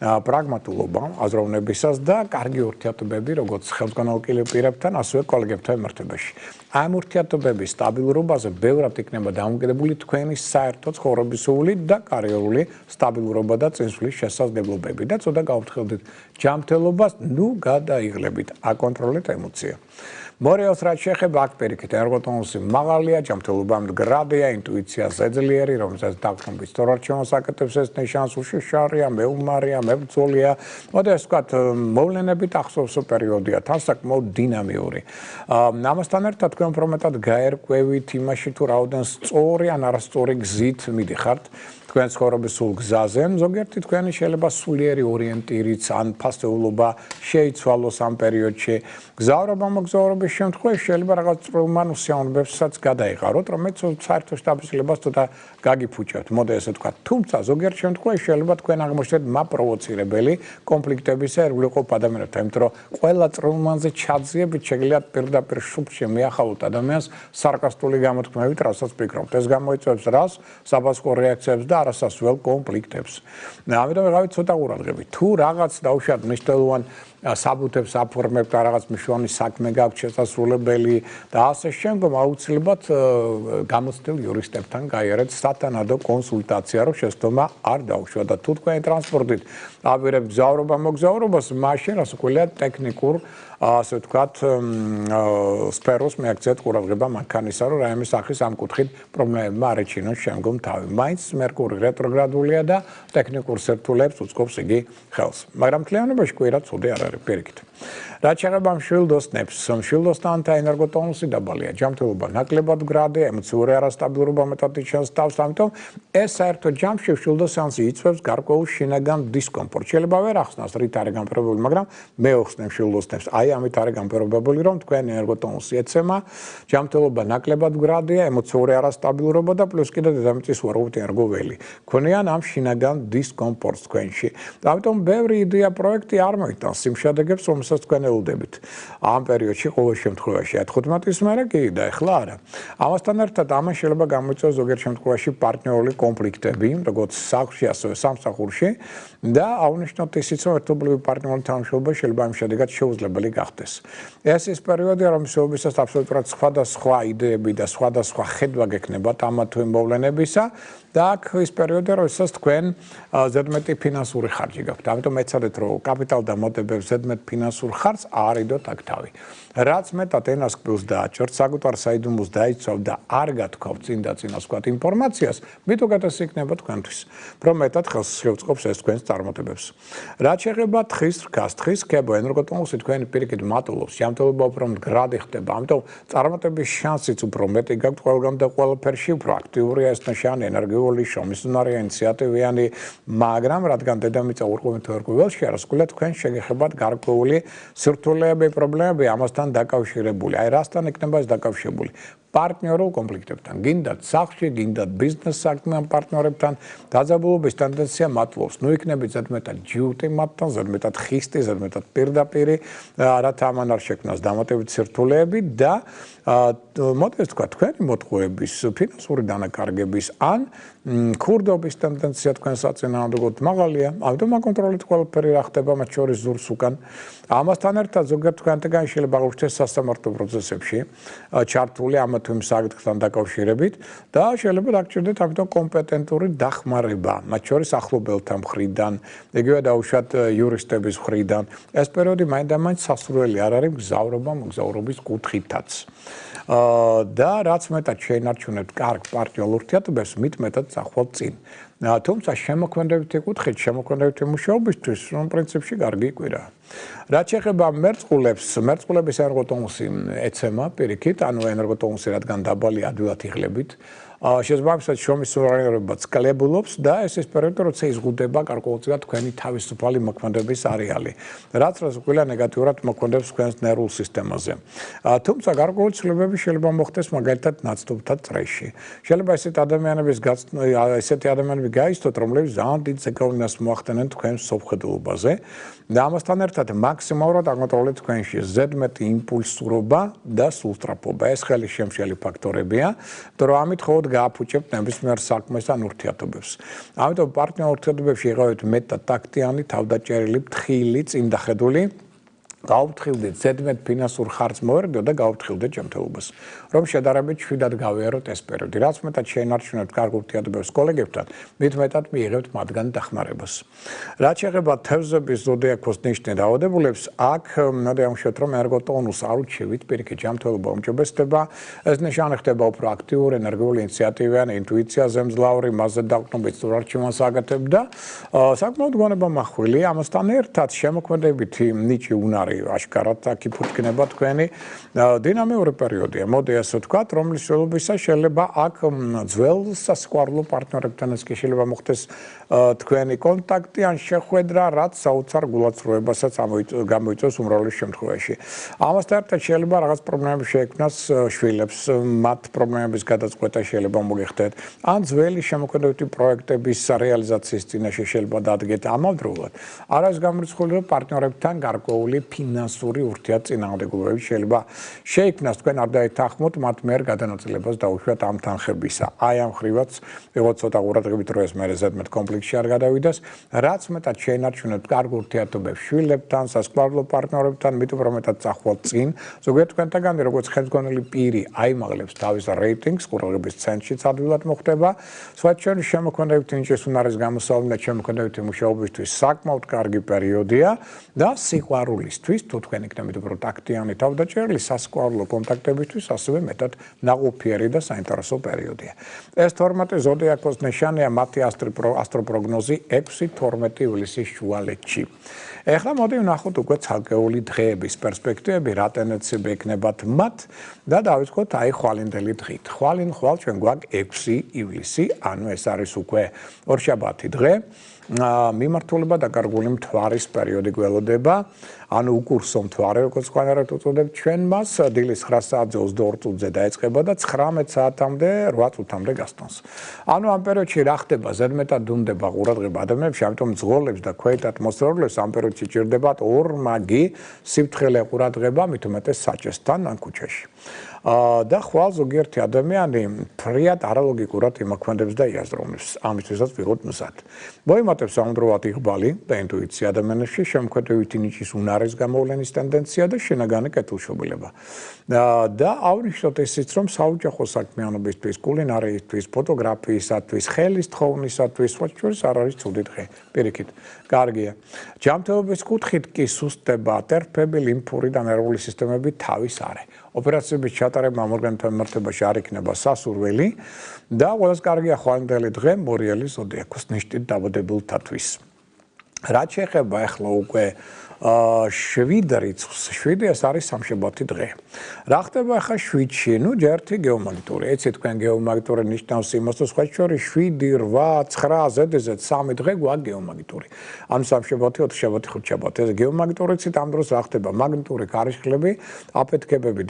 პრაგმატულობა აზროვნებისას და კარგი ურთიერთობები როგორც ხელმძღვანელ პირებთან, ასევე კოლეგებთან მიმართებაში. ამ ურთიერთობების სტაბილურობაზე ბევრად იქნება დამოკიდებული თქვენი საერთო ცხოვრებისეული და კარიერული სტაბილურობა და წინსვლის შესაძლებლობები და წოდა გავფრთხილდით ჯანმრთელობას, გადაიღლებით, აკონტროლეთ ემოცია. მორიელს რაც შეეხება აქ პირიქით ენერგოტონუსი მაღალია, ჯანმრთელობა მდგრადია, ინტუიცია ზეძლიერი, რომელსაც დაგრომბის სწორარჩევას აკეთებს ეს ნიშანს უშიშარია, მეუმარია, მებრძოლია. მოდი ასე ვთქვათ, მოვლენებით ახსოვსო პერიოდია, თან საკმაოდ დინამიური. ამასთან ერთად თქვენ უფრო მეტად გაერკვევით იმაში, თუ რაოდენ სწორი ან არასწორი გზით მიდიხართ. თქვენ ცხოვრების სულ გზაზე, ზოგიერთი თქვენი შეიძლება სულიერი ორიენტირიც ან ფასეულობა შეიცვალოს ამ პერიოდში. გზავრობა-მოგზაურობის შემთხვევაში შეიძლება რაღაც წვრილმან უსიამოვნებებსაც გადაიღაროთ, რომელიც საერთო შთაბეჭდილებას ცოტა გაგიფუჭებთ, მოდი ესე ვთქვათ. თუმცა ზოგიერთ შემთხვევაში შეიძლება თქვენ აღმოჩნდეთ მაპროვოცირებელი კონფლიქტებისა ერგულიყო ადამიანებთან, იმიტომ რომ ყველა წვრილმანზე ჩაძიებით შეგიძლიათ პირდაპირ შუბლში მიახალოთ ადამიანს სარკასტული გამოთქმებით, რასაც ფიქრობთ. ეს გამოიწვევს რას? საბაზრო რეაქციებს და არასასუალ კონფლიქტებს. ამიტომ ვიღავით ცოტა ყურადღებით. თუ რაღაც დაუშვათ მნიშვნელოვან საბუთებს აფორმებთ და რაღაც მნიშვნელოვანი საქმე გაქვთ შესასრულებელი და ასე შემდგომ აუცილებლად გამოცდილ იურისტებთან გაიარეთ სათანადო კონსულტაცია, რომ შეცდომა არ დაუშვათ და თუ თქვენი ტრანსპორტით აპირებთ გზავრობა-მოგზაურობას, მაშინ რასაკვირველია ტექნიკურ ასე ვთქვათ სფეროს მიაქცეთ ყურადღება მანქანისა, რომ რაიმე სახის ამ კუთხით პრობლემებმა არ ეჩინოს შემდგომ თავი. მაინც მერკური რეტროგრადულია და ტექნიკურ სირთულეებს უწყობს იგი ხელს. მაგრამ მთლიანობაში კვირა ცუდი არ არის პირიქით. რაც შეეხება მშვილდოსნებს, მშვილდოსნთა ენერგოტონუსი დაბალია, ჯანმრთელობა ნაკლებად მდგრადია, ემოციური არასტაბილურობა მეტად იჩენს თავს, ამიტომ ეს საერთოდ ჯამში მშვილდოსანსი იწვევს გარკვეულ შინაგან დისკომფორტს. შეიძლება ვერ ახსნას რით არის განპირობებული, მაგრამ მე ვხსნე მშვილდოსნებს. აი ამით არის განპირობებული, რომ თქვენი ენერგოტონუსი ეცემა, ჯანმრთელობა ნაკლებად მდგრადია, ემოციური არასტაბილურობა და პლუს კიდე დედამიწის უარყოფითი ენერგოველი. ქონიან ამ შინაგან დისკომფორტს თქვენში. ამიტომ ბევრი იდეა პროექტი არ მოიტანს იმ შედეგებს, რომელსაც თქვენ ელოდებით. ამ პერიოდში ყოველ შემთხვევაში 15-ის მერე კი და ეხლა არა. ამასთან ერთად ამან შეიძლება გამოიწვიოს ზოგიერთ შემთხვევაში პარტნიორული კონფლიქტები, როგორც სახლში, ასევე სამსახურში და აღნიშნოთ ისიც, რომ ერთობლივი პარტნიორული თანამშრომლობა შეიძლება იმ შედეგად შეუძლებელი გახდეს. ეს ის პერიოდია, რომელსაც აბსოლუტურად სხვადასხვა იდეები და სხვადასხვა ხედვა გექნებათ ამ თუ იმ მოვლენებისა და აქ ის პერიოდია, როდესაც თქვენ ზედმეტი ფინანსური ხარჯი გაქვთ. ამიტომ ეცადეთ, რომ კაპიტალ დამატებებს ზედმეტ ფინანსურ ხარჯს არ იდოთ აქ თავი. რაც მეტად ენას კბილს დააჭერთ, საკუთარ საიდუმლოს დაიცავთ და არ გათქვავთ წინ და წინას ვთქვათ ინფორმაციას, მით უკეთესი იქნება თქვენთვის, რომ მეტად ხელს შეუწყობს ეს თქვენს წარმატებებს. რაც შეეხება თხის რქას, თხის რქება ენერგოტონუსი თქვენი პირიქით მატულობს, ჯანმრთელობა უფრო მდგრადი ხდება, ამიტომ წარმატების შანსიც უფრო მეტი გაქვთ ყველგან და ყველაფერში, უფრო აქტიურია ეს ნიშანი, ენერგიული, შრომისუნარია, ინიციატივიანი, მაგრამ რადგან დედამიწა უარყოფითი ენერგოველში არის, გულეთ თქვენ შეგეხებათ გარკვეული სირთულეები, პრობლემები ამასთან დაკავშირებული. აი რასთან იქნება ეს დაკავშირებული? პარტნიორულ კონფლიქტებთან. გინდათ სახლში, გინდათ ბიზნეს საქმიან პარტნიორებთან, დაძაბულობის ტენდენცია მატლობს. ნუ იქნებით ზედმეტად ჯიუტი მათთან, ზედმეტად ხისტი, ზედმეტად პირდაპირი, რათა ამან არ შექმნას დამატებითი სირთულეები და მოდი ვთქვა, თქვენი მოტყუების, ფინანსური დანაკარგების ან ქურდობის ტენდენცია თქვენ საწინააღმდეგოდ მაღალია, ამიტომ აკონტროლეთ ყველაფერი რა ხდება მათ შორის ზურს უკან. ამასთან ერთად ზოგიერთ თქვენთაგან შეიძლება გაუჩნდეს სასამართლო პროცესებში ჩართული ამ თუ იმ საკითხთან დაკავშირებით და შეიძლება დაგჭირდეთ ამიტომ კომპეტენტური დახმარება, მათ შორის ახლობელთა მხრიდან, იგივე დაუშვათ იურისტების მხრიდან. ეს პერიოდი მაინდამაინც სასურველი არ არის მგზავრობა-მოგზაურობის კუთხითაც. და რაც მეტად შეინარჩუნებთ კარგ პარტნიორულ ურთიერთობებს, მით მეტად წახვალთ წინ. თუმცა შემოქმედებითი კუთხით, შემოქმედებითი მუშაობისთვის, პრინციპში კარგი კვირაა. რაც შეეხება მერწყულებს, მერწყულების ენერგოტონუსი ეცემა პირიქით, ანუ ენერგოტონუსი რადგან დაბალი ადვილად იღლებით, შესაბამისად შრომისუნარიანობაც კლებულობს და ეს ის პერიოდი, როცა იზღუდება გარკვეულწილად თქვენი თავისუფალი მოქმედების არეალი, რაც რასაკვირველია ნეგატიურად მოქმედებს თქვენს ნერვულ სისტემაზე. თუმცა გარკვეული ცვლილებები შეიძლება მოხდეს მაგალითად ნაცნობთა წრეში. შეიძლება ესეთი ადამიანები გაიცნოთ, რომლებიც ძალიან დიდ ზეგავლენას მოახდენენ თქვენს სოფხედულობაზე და ამასთან ერთად მაქსიმალურად აკონტროლეთ თქვენში ზედმეტი იმპულსურობა და სულსწრაფობა. ეს ხელისშემშელი ფაქტორებია, იმიტომ რომ ამით მხოლოდ გააფუჭებთ ნებისმიერ საქმეს ან ურთიერთობებს. ამიტომ პარტნიორ ურთიერთობებში იყავით მეტატაქტიანი, თავდაჭერილი, ფრთხილი, წინდახედული. გაუფრთხილდით ზედმეტ ფინანსურ ხარჯს მოერგდო და გაუფრთხილდით ჯანმრთელობას. რომ შედარებით შვიდად გავიაროთ ეს პერიოდი. რაც მეტად შეინარჩუნებთ კარგ ურთიერთობებს კოლეგებთან, მით მეტად მიიღებთ მათგან დახმარებას. რაც შეეხება თევზების ზოდიაქოს ნიშნე დაავადებულებს, აქ ნადევამშვიდობთ, რომ ერგოტონუსს არ უჩივით, პირიქით ჯანმრთელობა უმჯობესდება. ეს ნიშანი ხდება უფრო აქტიური, ენერგიული, ინიციატივიანი, ინტუიციაზე მძლავრი, მასზე დაყრდნობით სწორ არჩევანს აკეთებ და საკმაოდ გონება მახვილი. ამასთან ერთად შემოქმედებითი ნიჭი უნარი აშკარად აქ იფუძქნება თქვენი დინამიური პერიოდია. მოდი ასე ვთქვათ, რომლის შედეგებისა შეიძლება აქ ძველ სასიყვარულო პარტნიორებთანაც კი შეიძლება მოხდეს თქვენი კონტაქტი ან შეხვედრა, რაც საოცარ გულაცრუებასაც გამოიწვევს უმრავლეს შემთხვევაში. ამასთან ერთად შეიძლება რაღაც პრობლემები შეექმნას შვილებს, მათ პრობლემების გადაწყვეტა შეიძლება მოგეხდეთ, ან ძველი შემოქმედებითი პროექტების რეალიზაციის წინაშე შეიძლება დადგეთ ამავდროულად. არ არის გამორიცხული, რომ პარტნიორებთან გარკვეული ფინანსური ურთიერთწინააღმდეგობები შეიძლება შეიქმნას, თქვენ არ დაეთანხმოთ მათ მიერ გადანაწილებას დაუშვათ ამ თანხებისა. აი ამ ხრივაც ვიღოთ ცოტა ყურადღებით, რომ ეს მერე ზედმეტ კონფლიქტში არ გადავიდეს, რაც მეტად შეინარჩუნებთ კარგ ურთიერთობებს შვილებთან, სასიყვარულო პარტნიორებთან, მით უფრო მეტად წახვალთ წინ. ზოგიერთ თქვენთაგანი, როგორც ხელმძღვანელი პირი, აიმაღლებს თავის რეიტინგს, ყურადღების ცენტრშიც ადვილად მოხვდება. სხვა შორის შემოქმედებითი ნიჭის უნარის გამოსავალი და შემოქმედებითი მუშაობისთვის საკმაოდ კარგი პერიოდია და სიყვარულისთვის, თუ თქვენ იქნებით უფრო ტაქტიანი თავდაჭერილი, სასიყვარულო კონტაქტებისთვის ასევე მეტად ნაყოფიერი და საინტერესო პერიოდია. ეს 12 ზოდიაქოს ნიშანია მათი ასტროპროგნოზი 6-12 ივლისის შუალედში. ეხლა მოდი ვნახოთ უკვე ცალკეული დღეების პერსპექტივები, რა ტენდენციები ექნებათ მათ და დავიწყოთ აი ხვალინდელი დღით. ხვალ ჩვენ გვაქვს 6 ივლისი, ანუ ეს არის უკვე ორშაბათი დღე. მიმართულება დაკარგული მთვარის პერიოდი გველოდება, ანუ უკურსო მთვარე, როგორც ყანარად უწოდებთ ჩვენ მას, დილის 9 საათზე 22 წუთზე დაეწყება და 19 საათამდე 8 წუთამდე გასტანს. ანუ ამ პერიოდში რა ხდება? ზედმეტად უნდება ყურადღება ადამიანებში, ამიტომ მძღოლებს და ქვეით ატმოსფერულებს ამ პერიოდში ჭირდებათ ორმაგი სიფრთხილე ყურადღება, მით უმეტეს საჭესთან ან ქუჩაში. და ხვალ ზოგიერთი ადამიანი ფრიად არალოგიკურად იმოქმედებს და იაზროვნებს. ამისთვისაც ვიღოთ მზად. მოიმატებს ამდროულად იღბალი და ინტუიცია ადამიანებში, შემოქმედებითი ნიჭის უნარის გამოვლენის ტენდენცია და შინაგანი კეთილშობილება. და აღვნიშნოთ ისიც, რომ საოჯახო საქმიანობისთვის, კულინარიისთვის, ფოტოგრაფიისათვის, ხელის თხოვნისათვის, სხვა შორის არ არის ცუდი დღე. პირიქით, კარგია. ჯანმრთელობის კუთხით კი სუსტდება ტერფები, ლიმფური და ნერვული სისტემები თავის არე. ოპერაციების ჩატარება ამ ორგანოთა მიმართებაში არ იქნება სასურველი და ყველას კარგია ხვალინდელი დღე მორიელი ზოდიაქოს ნიშნით დაბადებულთათვის. რაც შეეხება ახლა უკვე 7 რიცხვს, 7 ეს არის სამშაბათი დღე. რა ხდება ახლა 7-ში? ნუ ჯერთი გეომაგნიტური. ეცეთ თქვენ გეომაგნიტური ნიშნავს იმას, რომ სხვა შორის 7, 8, 9 ზედიზედ 3 დღე გვაქვს გეომაგნიტური. ანუ სამშაბათი, ოთხშაბათი, ხუთშაბათი. ეს გეომაგნიტური ცით ამ დროს რა ხდება? მაგნიტური ქარიშხლები აფეთქებები,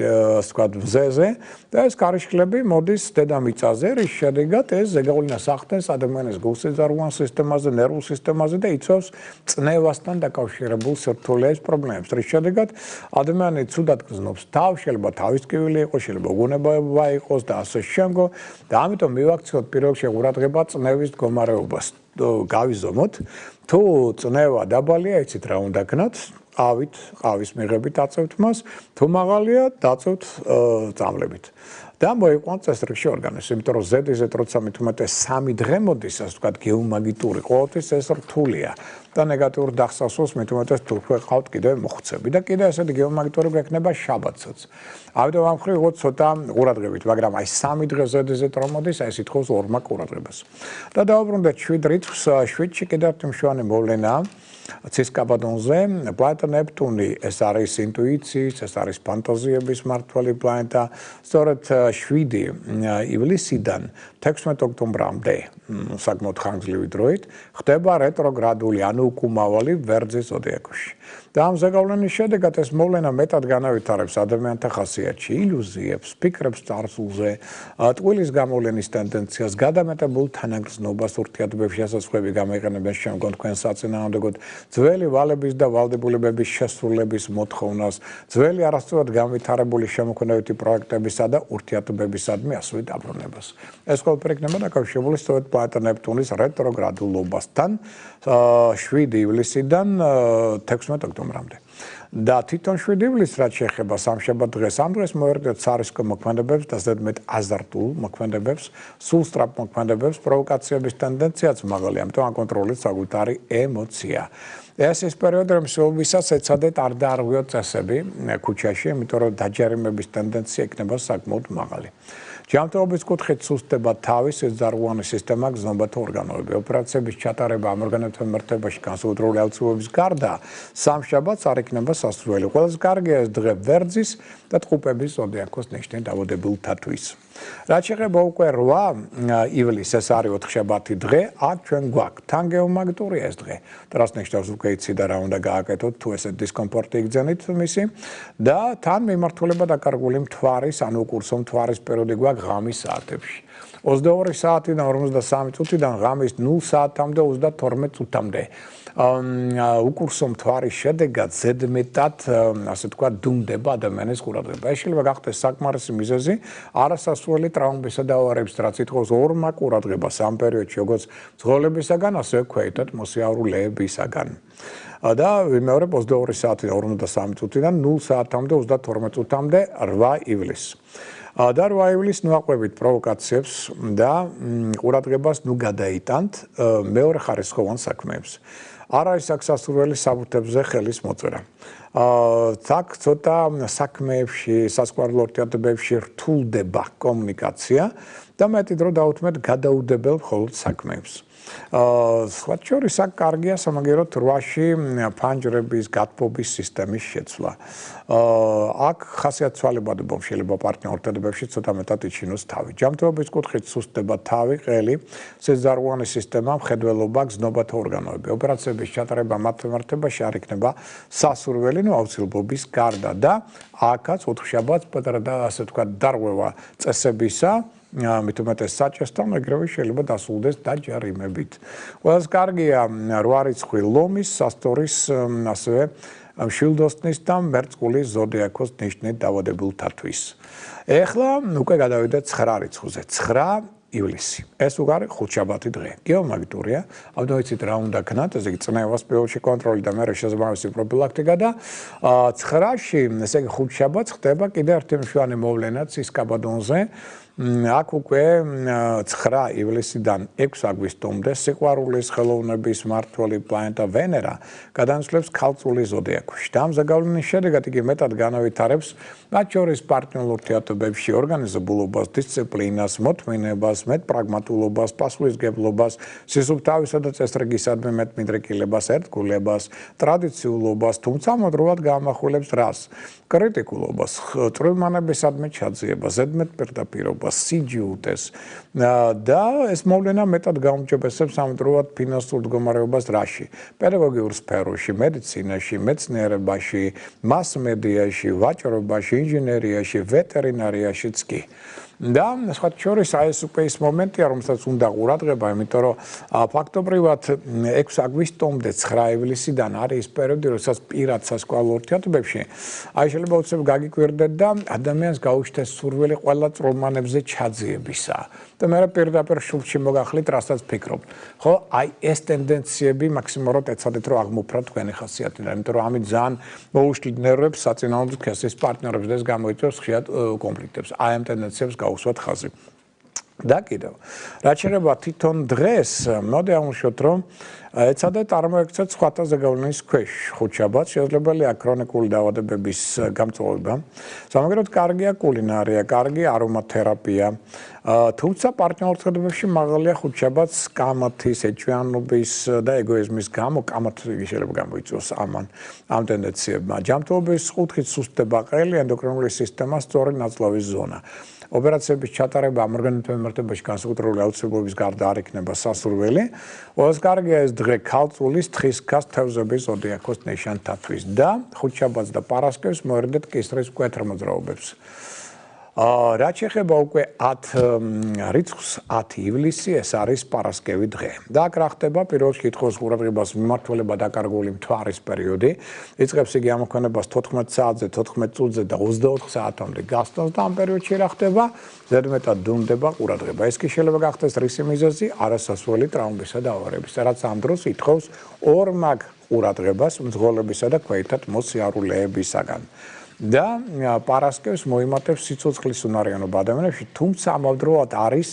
ასე ვთქვათ, მზეზე და ეს ქარიშხლები მოდის დედამიწაზე, რის შედეგად ეს ზეგავლენას ახდენს ადამიანის გულსიძარღვან სისტემაზე, ნერვულ სისტემაზე და იწვევს წნევასთან დაკავშირებულ სირთულეების პრობლემებს. რის შედეგად ადამიანი ცუდად გრძნობს თავს, შეიძლება თავის ტკივილი იყოს, შეიძლება უგონებობა იყოს და ასე შემდგომ. და ამიტომ მივაქციოთ პირველ რიგში ყურადღება წნევის მდგომარეობას. გავიზომოთ, თუ წნევა დაბალია, იცით რა უნდა გქნათ? ყავის მიღებით აწევთ მას, თუ მაღალია, დაწევთ წამლებით. და მოიყვანთ წესრიგში ორგანიზმი, იმიტომ რომ ზედიზედ როცა მით უმეტეს 3 დღე მოდის, ასე ვთქვათ, გეომაგნიტური, ყოველთვის ეს რთულია. და ნეგატიურ დახსასვას მით უმეტეს თუ ყავთ კიდევ მოხუცები და კიდევ ესეთი გეომაგნიტური გვექნება შაბათსაც. ამიტომ ამ ხრივ ვიღოთ ცოტა ყურადღებით, მაგრამ აი 3 დღე ზედიზედ რომ მოდის, აი ეს ითხოვს ორმაგ ყურადღებას. და დავუბრუნდეთ 7 რიცხვს, 7-ში კიდევ ერთი მშვენი მოვლენაა. ცისკაბადონზე პლანეტა ნეპტუნი, ეს არის ინტუიციის, ეს არის ფანტაზიების მმართველი პლანეტა. სწორედ 7 ივლისიდან 16 ოქტომბრამდე, საკმაოდ ხანგრძლივი დროით, ხდება რეტროგრადული, ანუ უკუმავალი ვერძის ზოდიაქოში. და ამ ზეგავლენის შედეგად ეს მოვლენა მეტად განავითარებს ადამიანთა ხასიათში, ილუზიებს, ფიქრებს წარსულზე, ტყუილის გამოვლენის ტენდენციას, გადამეტებულ თანაგრძნობას ურთიერთობებში ასასხები გამოიყენებენ შემდგომ თქვენ საწინააღმდეგოდ, ძველი ვალების და ვალდებულებების შესრულების მოთხოვნას, ძველი არასწორად განვითარებული შემოქმედებითი პროექტებისა და ურთიერთობებისადმი ასვით დაბრუნებას. ეს ყველაფერი იქნება დაკავშირებული სწორედ პლანეტა ნეპტუნის რეტროგრადულობასთან 7 ივლისიდან 16 ოქტომბრამდე. და თვითონ 7 ივლისს რაც შეეხება სამშაბათ დღეს, ამ დღეს მოერიდეთ სარისკო მოქმედებებს და ზედმეტ აზარტულ მოქმედებებს, სულსწრაფ მოქმედებებს, პროვოკაციების ტენდენციაც მაღალი, ამიტომ აკონტროლეთ საკუთარი ემოცია. ეს ის პერიოდი, რომელსაც ეცადეთ არ დაარღვიოთ წესები ქუჩაში, იმიტომ რომ დაჯერიმების ტენდენცია იქნება საკმაოდ მაღალი. ჯანმრთელობის კუთხით სუსტდება თავის ზარღვანი სისტემა, გზნობათა ორგანოები. ოპერაციების ჩატარება ამ ორგანოებთან მიმართებაში განსაკუთრებული აუცილებლობის გარდა სამშაბათს არ იქნება სასურველი. ყველაზე კარგია ეს დღე ვერძის და ტყუპების ზოდიაქოს ნიშნით დავადებულთათვის. რაც შეეხება უკვე 8 ივლისს, ეს არის 4-შაბათი დღე, აქ ჩვენ გვაქვს თან გეომაგნიტურია ეს დღე. რას ნიშნავს უკვე იცი და რა უნდა გააკეთოთ თუ ესეთ დისკომფორტი იგრძენით მისი და თან მიმართულება დაკარგული მთვარის, ანუ კურსო მთვარის პერიოდი გვაქვს ღამის საათებში. 22 საათიდან 53 წუთიდან ღამის 0 საათამდე 32 წუთამდე. უკურსო მთვარის შედეგად ზედმეტად, ასე ვთქვათ, დუმდება ადამიანის ყურადღება. ეს შეიძლება გახდეს საკმარისი მიზეზი არასასურველი ტრავმებისა და ავარიების, რაც ითხოვს ორმაგი ყურადღებას ამ პერიოდში, როგორც მძღოლებისაგან, ასევე ქვეითად მოსიარულეებისაგან. და მეორე 22 საათიდან 53 წუთიდან 0 საათამდე 32 წუთამდე 8 ივლისს. და 8 ივლისს ნუაყვებით პროვოკაციებს და ყურადღებას ნუ გადაიტანთ მეორე ხარისხოვან საქმეებს. არ არის აქ სასურველი საბუთებზე ხელის მოწერა. აქ ცოტა საქმეებში, სასიყვარულო ურთიერთობებში რთულდება კომუნიკაცია და მეტი დრო დაუთმეთ გადაუდებელ მხოლოდ საქმეებს. სხვათა შორის აქ კარგია სამაგიეროდ 8-ში ფანჯრების გათბობის სისტემის შეცვლა. აქ ხასიათცვალებადებო შეიძლება პარტნიორ ურთიერთობებში ცოტა მეტად იჩინოს თავი. ჯანმრთელობის კუთხით სუსტდება თავი, ყელი, სეზარღვანი სისტემა, მხედველობა, გზნობათა ორგანოები. ოპერაციების ჩატარება მათ მიმართებაში არ იქნება სასურველი, აუცილებლობის გარდა და აქაც 4-შაბათს პატარა და ასე ვთქვათ დარღვევა წესებისა მით უმეტეს საჭესთან, ეგრევე შეიძლება დასრულდეს დაჯარიმებით. ყველაზე კარგია 8 რიცხვი ლომის, სასტორის, ასევე მშვილდოსნის და მერწყულის ზოდიაქოს ნიშნით დავადებულთათვის. ეხლა უკვე გადავიდეთ 9 რიცხვზე. 9 ივლისი. ეს უგარი ხუთშაბათი დღე. გეომაგნიტურია, ამიტომ იცით რა უნდა ქნათ, ესე იგი წნევას პირველში კონტროლი და მეორე შესაბამისი პროფილაქტიკა და 9-ში, ესე იგი ხუთშაბათს ხდება კიდევ ერთი მშვენი მოვლენაც ისკაბადონზე. აქ უკვე 9 ივლისიდან 6 აგვისტომდე სიყვარულის ხელოვნების მმართველი პლანეტა ვენერა გადაასვლებს ქალწულის ზოდიაქოში. და ამ ზეგავლენის შედეგად იგი მეტად განავითარებს მათ შორის პარტნიორ ურთიერთობებში ორგანიზებულობას, დისციპლინას, მოთმინებას, მეტპრაგმატულობას, პასუხისმგებლობას, სისუფთავისა და წესრიგისადმი მეტმიდრეკილებას, ერთგულებას, ტრადიციულობას, თუმცა მუდრულად გაამახვილებს რას? კრიტიკულობას, წვრილმანებისადმი ჩაძიებას, ზედმეტ პირდაპირობას, სიჯიუტეს და ეს მოვლენა მეტად გაუმჯობესებს ამდროულად ფინანსურ მდგომარეობას რაში? პედაგოგიურ სფეროში, მედიცინაში, მეცნიერებაში, მასმედიაში, ვაჭრობაში, ინჟინერიაში, ვეტერინარიაშიც კი. და სხვათა შორის ეს უკვე ის მომენტია, რომელსაც უნდა ყურადღება, იმიტომ რომ ფაქტობრივად 6 აგვისტომდე 9 ივლისიდან არის ის პერიოდი, როდესაც პირად სასიყვარულო ურთიერთობებში შეიძლება უცებ გაგიკვირდეთ და ადამიანს გაუჩნდეს სურვილი ყველა წვრილმანებზე ჩაძიებისა. და მე პირდაპირ შუბლში მოგახლით, რასაც ფიქრობ. ხო, აი ეს ტენდენციები მაქსიმალურად ეცადეთ რომ აღმოფრათ თქვენი ხასიათიდან, იმიტომ რომ ამით ძალიან მოუშლით ნერვებს საწინააღმდეგო ქესის პარტნიორებს და ეს გამოიწვევს ხშირად კონფლიქტებს. აი ამ ტენდენციებს გაუსვათ ხაზი. და კიდევ, რაც შეეხება თვითონ დღეს, მოდი ავუშვოთ, რომ ეცადეთ წარმოექცეთ სხვათა ზეგავლენის ქვეშ. ხუთშაბათს შესაძლებელია ქრონიკული დაავადებების გამწვავება. სამაგიეროდ კარგია კულინარია, კარგი არომათერაპია. თუმცა პარტნიორ ურთიერთობებში მაღალია ხუთშაბათს კამათის, ეჭვიანობის და ეგოიზმის გამო კამათი შეიძლება გამოიწვიოს ამ ტენდენციებმა. ჯანმრთელობის კუთხით სუსტდება ყელი, ენდოკრინული სისტემა, სწორი ნაწლავის ზონა. ოპერაციების ჩატარება ამ ორგანოებთან მიმართებაში განსაკუთრებული აუცილებლობის გარდა არ იქნება სასურველი. ყველაზე კარგია ეს დღე ქალწულის თხისქას თევზების ზოდიაქოს ნიშანთათვის და ხუთშაბათს და პარასკევს მოერდეთ კისრის მკვეთრ მოძრაობებს. რაც შეეხება უკვე 10 რიცხვს 10 ივლისი ეს არის პარასკევი დღე. და აქ რა ხდება პირველ კითხვის ყურადღებას მიმართულება დაკარგული მთვარის პერიოდი. იწყებს იგი ამოქმედებას 14 საათზე, 14 წუთზე და 24 საათამდე გასტანს და ამ პერიოდში რა ხდება? ზედმეტად დუმდება ყურადღება. ეს კი შეიძლება გახდეს რისი მიზეზი? არასასურველი ტრაუმებისა და ავარიებისა, რაც ამ დროს ითხოვს ორმაგ ყურადღებას მძღოლებისა და ქვეითად მოსიარულეებისაგან. და პარასკევს მოიმატებს სიცოცხლის უნარიანობა ადამიანებში, თუმცა ამავდროულად არის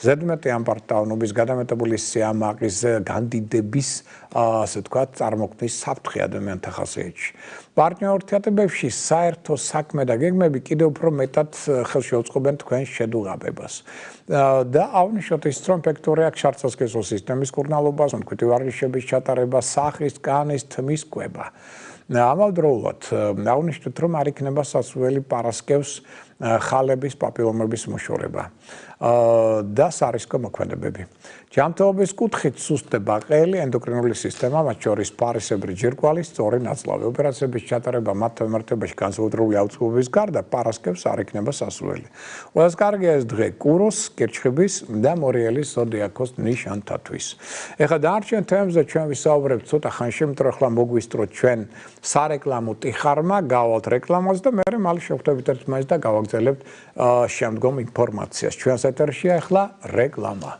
ზედმეტი ამპარტავნობის, გადამეტებული სიამაყის, განდიდების, ასე ვთქვათ, წარმოქმნის საფრთხე ადამიანთა ხასიათში. პარტნიორ ურთიერთობებში საერთო საქმე და გეგმები კიდევ უფრო მეტად ხელს შეუწყობენ თქვენს შედუღაბებას. და აღნიშნოთ ის, რომ ფაქტორი აქ შარცასკესო სისტემის კურნალობას, მკვეთი ვარჯიშების ჩატარება, სახის, კანის, თმის კვება. ამავდროულად აღნიშნოთ, რომ არ იქნება სასურველი პარასკევს ხალების პაპილომების მოშორება და სარისკო მოქმედებები. ჯანმრთელობის კუთხით სუსტდება ყელი, ენდოკრინული სისტემა, მათ შორის ფარისებრი ჯირკვალი, სწორი ნაწლავი. ოპერაციების ჩატარება მათ მიმართებაში განსაკუთრებული აუცილებლობის გარდა პარასკევს არ იქნება სასურველი. ყველაზე კარგია ეს დღე კუროს, კირჩხიბის და მორიელის ზოდიაქოს ნიშანთათვის. ეხლა დანარჩენ თემებზე ჩვენ ვისაუბრებთ ცოტა ხანში, იმიტომ რომ ახლა მოგვისწროთ ჩვენ სარეკლამო ტიხარმა, გავალთ რეკლამას და მერე მალე შევხვდებით ერთმანეთს და გავაგზავნებთ შემდგომ ინფორმაციას. ჩვენს ეთერშია ახლა რეკლამა.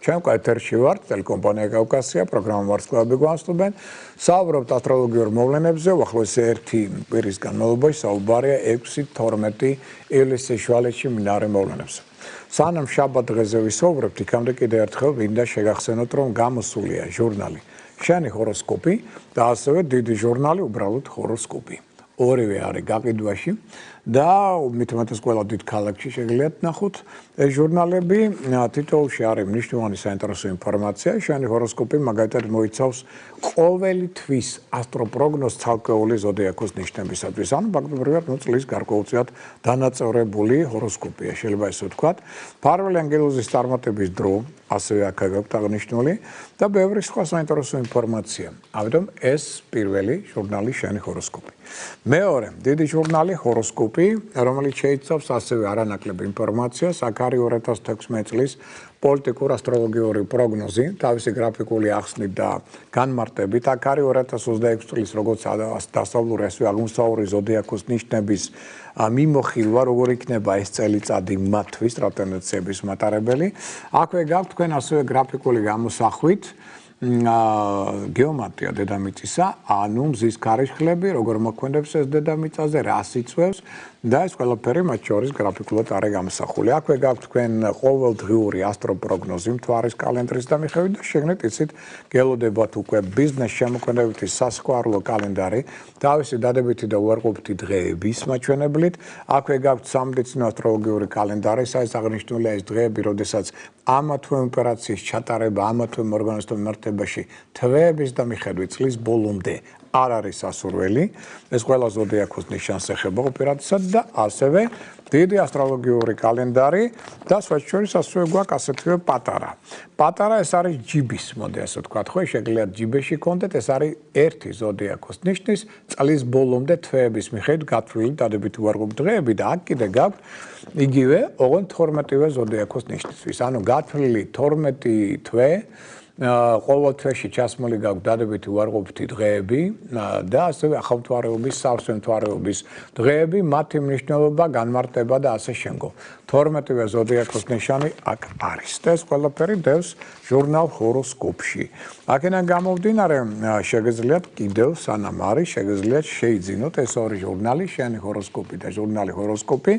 ჩვენ ეთერში ვართ, ტელეკომპანია კავკასია, პროგრამა ვარსკვლავები გვამსხვილებენ. საუბრობთ ასტროლოგიურ მოვლენებზე, უახლოესი 1 კვირის განმავლობაში საუბარია 6-12 ივლისის შუალედში მინარე მოვლენებზე. სანამ შაბათ დღეზე ვისაუბრებთ, იქამდე კიდევ ერთხელ მინდა შეგახსენოთ, რომ გამოსულია ჟურნალი შენი ჰოროსკოპი და ასევე დიდი ჟურნალი უბრალოდ ჰოროსკოპი. ორივე არის გაყიდვაში და მithumetes ყველა დიდ ქალაქში შეგიძლიათ ნახოთ ეს ჟურნალები. თითოეულში არის მნიშვნელოვანი საინტერესო ინფორმაცია. შენი ჰოროსკოპი მაგალითად მოიცავს ყოველი თვის ასტროპროგნოზს ცალკეული ზოდიაქოს ნიშნებისათვის. ანუ ფაქტობრივად წლის გარკვეულწილად დანაწევრებული ჰოროსკოპია, შეიძლება ესე ვთქვათ. ფარველი ანგელოზის წარმატების დრო ასევე აქ გაქვთ აღნიშნული და ბევრი სხვა საინტერესო ინფორმაცია. ამიტომ ეს პირველი ჟურნალი შენი ჰოროსკოპი. მეორე დიდი ჟურნალი ჰოროსკოპი, რომელიც შეიცავს ასევე არანაკლებ ინფორმაციას. აქ არის 2016 წლის პოლიტიკურ ასტროლოგიური პროგნოზი, თავისი გრაფიკული ახსნით და განმარტებით. აქ არის 2026 წლის როგორც დასავლური ასევე აღმოსავლური ზოდიაქოს ნიშნების მიმოხილვა, როგორ იქნება ეს წელიწადი მათთვის სტრატენციების მატარებელი. აქვე გაქვთ თქვენ ასევე გრაფიკული გამოსახვით გეომატრია დედამიწისა, ანუ მზის ქარიშხლები, როგორ მოქმედებს ეს დედამიწაზე, რას იწვევს და ეს ყველაფერი მათ შორის გრაფიკულად არის გამოსახული. აქვე გაქვთ თქვენ ყოველდღიური ასტროპროგნოზი მთვარის კალენდრის და მიხედვით და შეგნით იცით გელოდებათ უკვე ბიზნეს შემოქმედებითი სასიყვარულო კალენდარი, თავისი დადებითი და უარყოფითი დღეების მაჩვენებლით. აქვე გაქვთ სამედიცინო ასტროლოგიური კალენდარი, ეს აღნიშნულია ეს დღეები, როდესაც ამა თუ ოპერაციის ჩატარება, ამა თუ ორგანიზმის მიმართებაში თვეების და მიხედვით წლის ბოლომდე არ არის სასურველი. ეს ყველა ზოდიაქოს ნიშანს ეხება უპირატესად და ასევე დიდი ასტროლოგიური კალენდარი და სხვა შორის ასევე გვაქვს ასეთივე პატარა. პატარა ეს არის ჯიბის, მოდი ასე ვთქვათ, ხო, შეგიძლიათ ჯიბეში კონდეთ, ეს არის ერთი ზოდიაქოს ნიშნის წლის ბოლომდე თვეების მიხედვით გათვლილი დადებითი უარყოფითი დღეები და აქ კიდე გაქვთ იგივე ოღონდ 12-ვე ზოდიაქოს ნიშნისთვის. ანუ გათვლილი 12 თვე ყოველ თვეში ჩასმული გაქვთ დადებითი უარყოფითი დღეები და ასევე ახალთვარეობის, სავსე მთვარეობის დღეები, მათი მნიშვნელობა, განმარტება და ასე შემდგომ. 12-ვე ზოდიაქოს ნიშანი აქ არის. ეს ყველაფერი დევს ჟურნალ ჰოროსკოპში. აქედან გამომდინარე, შეგიძლიათ კიდევ სანამ არის, შეგიძლიათ შეიძინოთ ეს ორი ჟურნალი, შენი ჰოროსკოპი და ჟურნალი ჰოროსკოპი,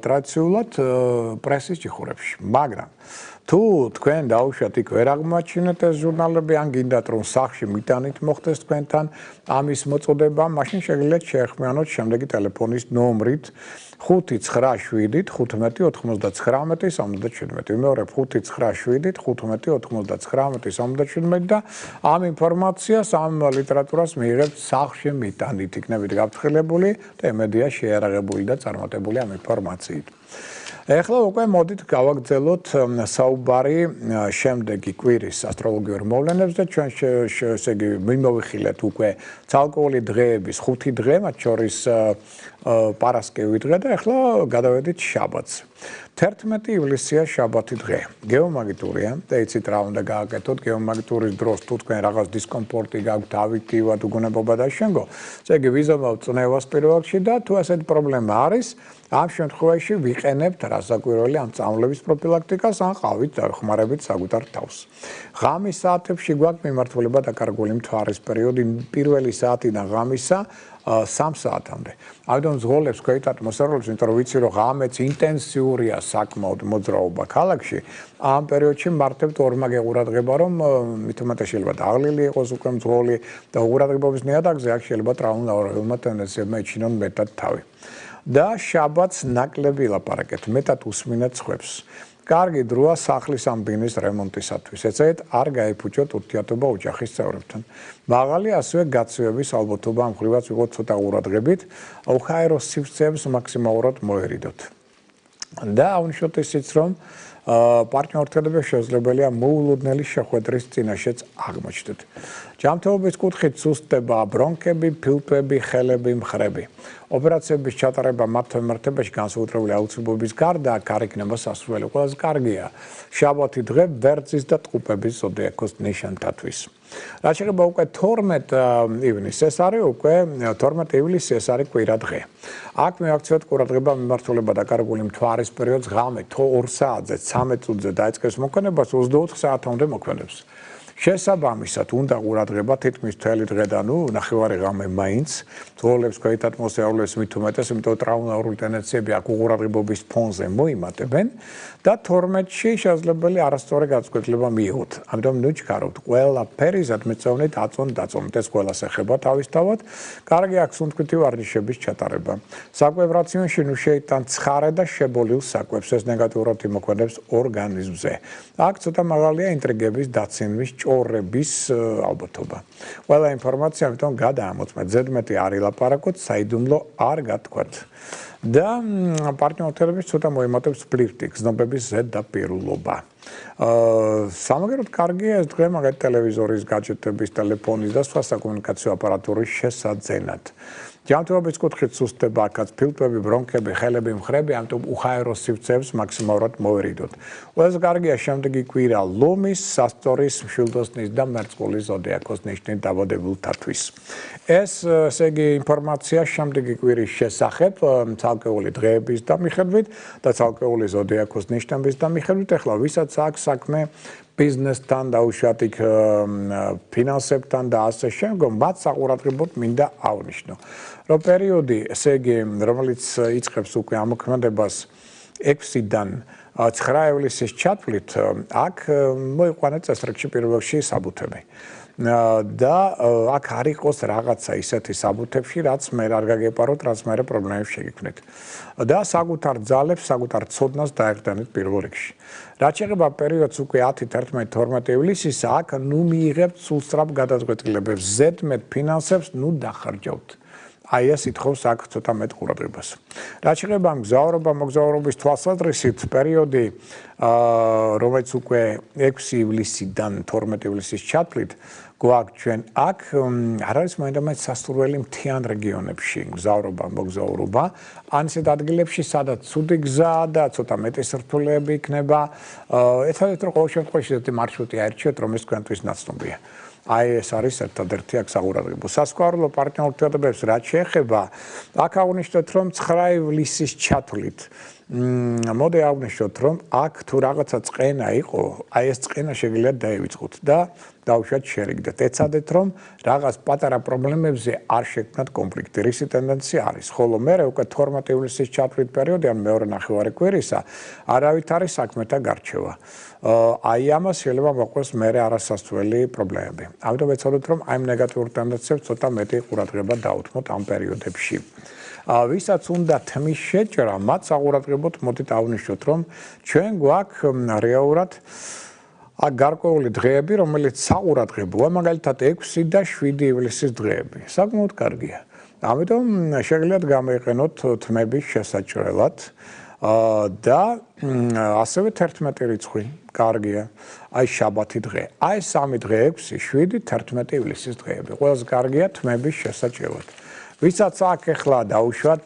ტრადიციულად პრესის ჯიხურებში. მაგრამ თუ თქვენ დაუშვათ იქ ვერ აღმოაჩინეთ ეს ჟურნალები, ან გინდათ რომ სახში მიტანით მოხდეს თქვენთან ამის მოწოდება, მაშინ შეგიძლიათ შეეხმიანოთ შემდეგი ტელეფონის ნომრით 597 15 99 77. მეორე 597 წერით 15-99-57 და ამ ინფორმაციას ამ ლიტერატურას მიიღებთ სახლში მიტანით, იქნებით გაფრთხილებული და მედია შეიარაღებული და წარმატებული ამ ინფორმაციით. ეხლა უკვე მოდით გავაგრძელოთ საუბარი შემდეგი კვირის ასტროლოგიურ მოვლენებს და ჩვენ ესე იგი მიმოვიხილეთ უკვე ცალკეული დღეების 5 დღე, მათ შორის პარასკევი დღე და ეხლა გადავედით შაბათს. 11 ივლისია შაბათი დღე. გეომაგიტურია და იცით რა უნდა გააკეთოთ გეომაგიტურის დროს თუ თქვენ რაღაც დისკომფორტი გაქვთ, ავიკვდივად, უგუნებობა და შემდგომ. ესე იგი ვიზამავთ წნევას პირველ რიგში და თუ ასეთი პრობლემა არის, ამ შემთხვევაში ვიყენებთ რასაკვირველი ამ წამლების პროფილაქტიკას ან ყავით დახმარებით საკუთარ თავს. ღამის საათებში გვაქვს მიმართულება დაკარგული მთვარის პერიოდი პირველი საათიდან ღამისა 3 საათამდე. ამიტომ ზღოლებს ქვევით ატმოსფეროლებს, იმიტომ რომ ვიცი რომ ღამეც ინტენსიურია საკმაოდ მოძრაობა ქალაქში. ამ პერიოდში მართებთ ორმაგი ყურადღება, რომ მithumetes შეიძლება დაღლილი იყოს უკვე მძღოლი და ყურადღების ნიადაგზე აქ შეიძლება ტრავმატულმა ტენდენციებმა ეჩინონ მეტად თავი. და შაბათს ნაკლები ლაპარაკეთ, მეტად უსმინეთ ხვებს. კარგი დროა სახლის ამ ბინის რემონტისათვის. ეცადეთ არ გაიფუჭოთ ურთიერთობა ოჯახის წევრებთან. მაღალი ასევე გაცივების ალბათობა ამ ხრივაც ვიღოთ ცოტა ყურადღებით, უხაერო სივრცეებს მაქსიმალურად მოერიდოთ. და აუნიშნოთ ისიც, რომ პარტნიორთებთან შესაძლებელია მოულოდნელი შეხვედრის წინაშეც აღმოჩნდეთ. ჯანმრთელობის კუთხით სუსტდება ბრონქები, ფილტვები, ხელები, მხრები. ოპერაციების ჩატარება მათ მიმართებაში განსაკუთრებული აუცილებლობის გარდა არ იქნება სასურველი. ყველაზე კარგია შაბათი დღე ვერძის და ტყუპების ზოდიაქოს ნიშანთათვის. რაც შეეხება უკვე 12 ივნისს, ეს არის უკვე 12 ივლისს ეს არის კვირა დღე. აქ მივაქცევთ ყურადღება მიმართულება დაკარგული მთვარის პერიოდს ღამე 2 საათზე 13 წუთზე დაიწყებს მოქმედებას 24 საათამდე მოქმედებს. შესაბამისად უნდა ყურადღება თითქმის მთელი დღე და ნახევარი ღამე მაინც ზღოლებს ქვევით ატმოსფეროლებს მithumetes, იმიტომ რომ ტრავმატული ტენდენციები აქ უყურადღებობის ფონზე მოიმატებენ და 12-ში შესაძლებელი არასწორი გაწყვეტილება მიიღოთ. ამიტომ ნუჩქარობთ ყველაფერი ზედმეტსოვნით დაწონთ ეს ყველას ეხება თავისთავად. კარგი აქვს უთქვითი ვარჯიშების ჩატარება. საკვებ რაციონში ნუ შეიტან ცხარე და შებოლილ საკვებს, ეს ნეგატიურად იმოქმედებს ორგანიზმზე. აქ ცოტა მაღალია ინტრიგების დაცინვის ჭორების ალბათობა. ყველა ინფორმაცია ამიტომ გადაამოწმეთ. ზედმეტი არ ილაპარაკოთ, საიდუმლო არ გათქვათ. და პარტნიორთების ცოტა მოიმატებს ფლირტი, გზნობების ზედაპირულობა. სამაგეროდ კარგია ეს დღე მაგალითად ტელევიზორის, გაჯეტების, ტელეფონის და სხვა საკომუნიკაციო აპარატურის შესაძენად. ჯანმრთელობის კუთხით სუსტდება აქაც ფილტვები, ბრონქები, ხელები, მხრები, ამიტომ უხაერო სივრცეებს მაქსიმალურად მოერიდოთ. ყველაზე კარგია შემდეგი კვირა ლომის, სასტორის, მშვილდოსნის და მერწყულის ზოდიაქოს ნიშნით დაბადებულთათვის. ეს ესე იგი ინფორმაცია შემდეგი კვირის შესახებ ცალკეული დღეების დამიხედვით და ცალკეული ზოდიაქოს ნიშნების დამიხედვით. ეხლა ვისაც აქვს საქმე ბიზნესთან დაუშვათ იქ ფინანსებთან და ასე შემდგომ, მათ საყურადღებოდ მინდა აღნიშნო, რომ პერიოდი, ესე იგი, რომელიც იწყებს უკვე ამოქმედებას 6-დან 9 ივლისის ჩათვლით, აქ მოიყვანეთ წესრიგში პირველ რიგში საბუთები. და აქ არ იყოს რაღაცა ისეთი საბუთებში, რაც მე არ გაგეპაროთ, რაც მე პრობლემებს შეგიქმნით. და საკუთარ ძალებს, საკუთარ ცოდნას დაეხდანეთ პირველ რიგში. რაც შეეხება პერიოდს უკვე 10, 11, 12 ივლისის, აქ ნუ მიიღებთ სულსწრაფ გადაწყვეტილებებს, ზედმეტ ფინანსებს ნუ დახარჯავთ. აი ეს ითხოვს აქ ცოტა მეტ ყურადღებას. რაც შეეხება მოგზაურობის თვალსაზრისით, პერიოდი რომელიც უკვე 6 ივლისიდან 12 ივლისის ჩათვლით გვაქვს ჩვენ აქ არ არის მაინდამაინც სასურველი მთიან რეგიონებში მოგზაურობა, ან ისეთ ადგილებში, სადაც ცუდი გზა და ცოტა მეტი სირთულეები იქნება. ერთადერთი რომ ყოველ შემთხვევაში ესეთი მარშრუტი აირჩიეთ, რომელიც თქვენთვის ნაცნობია. აი ეს არის ერთადერთი აქ საყურადღებო. სასქესო პარტნიორთებს რაც შეეხება, აქ აღნიშნოთ, რომ 9 ივლისის ჩათვლით მოდი აღნიშნოთ, რომ აქ თუ რაღაცა წყენა იყო, აი ეს წყენა შეგიძლიათ დაივიწყოთ და დავუშვათ შერიგდეთ. ეცადეთ, რომ რაღაც პატარა პრობლემებზე არ შექმნათ კონფლიქტი. რისი ტენდენცია არის, ხოლო მე უკვე 12 ივლისის ჩათვლით პერიოდი, ან მეორე ნახევარი კვირისა, არავით არის საქმეთა გარჩევა. აი ამას შეიძლება მოყვეს მე არასასწრელი პრობლემები. ამიტომ ეცადოთ, რომ აი ნეგატიურ ტენდენციებს ცოტა მეტი ყურადღება დაუთმოთ ამ პერიოდებში. ვისაც უნდა თმის შეჭრა, მათ საყურადღებოდ მოდით აღნიშნოთ, რომ ჩვენ გვაქვს რეალურად აქ გარკვეული დღეები, რომელიც საყურადღებოა, მაგალითად 6 და 7 ივლისის დღეები. საკმაოდ კარგია. ამიტომ შეგიძლიათ გამოიყენოთ თმების შესაჭრელად და ასევე 11 რიცხვი კარგია. აი შაბათი დღე. აი 3 დღე 6, 7, 11 ივლისის დღეები. ყველაზე კარგია თმების შესაჭრელად. ვისაც აქ ახლა დაუშვათ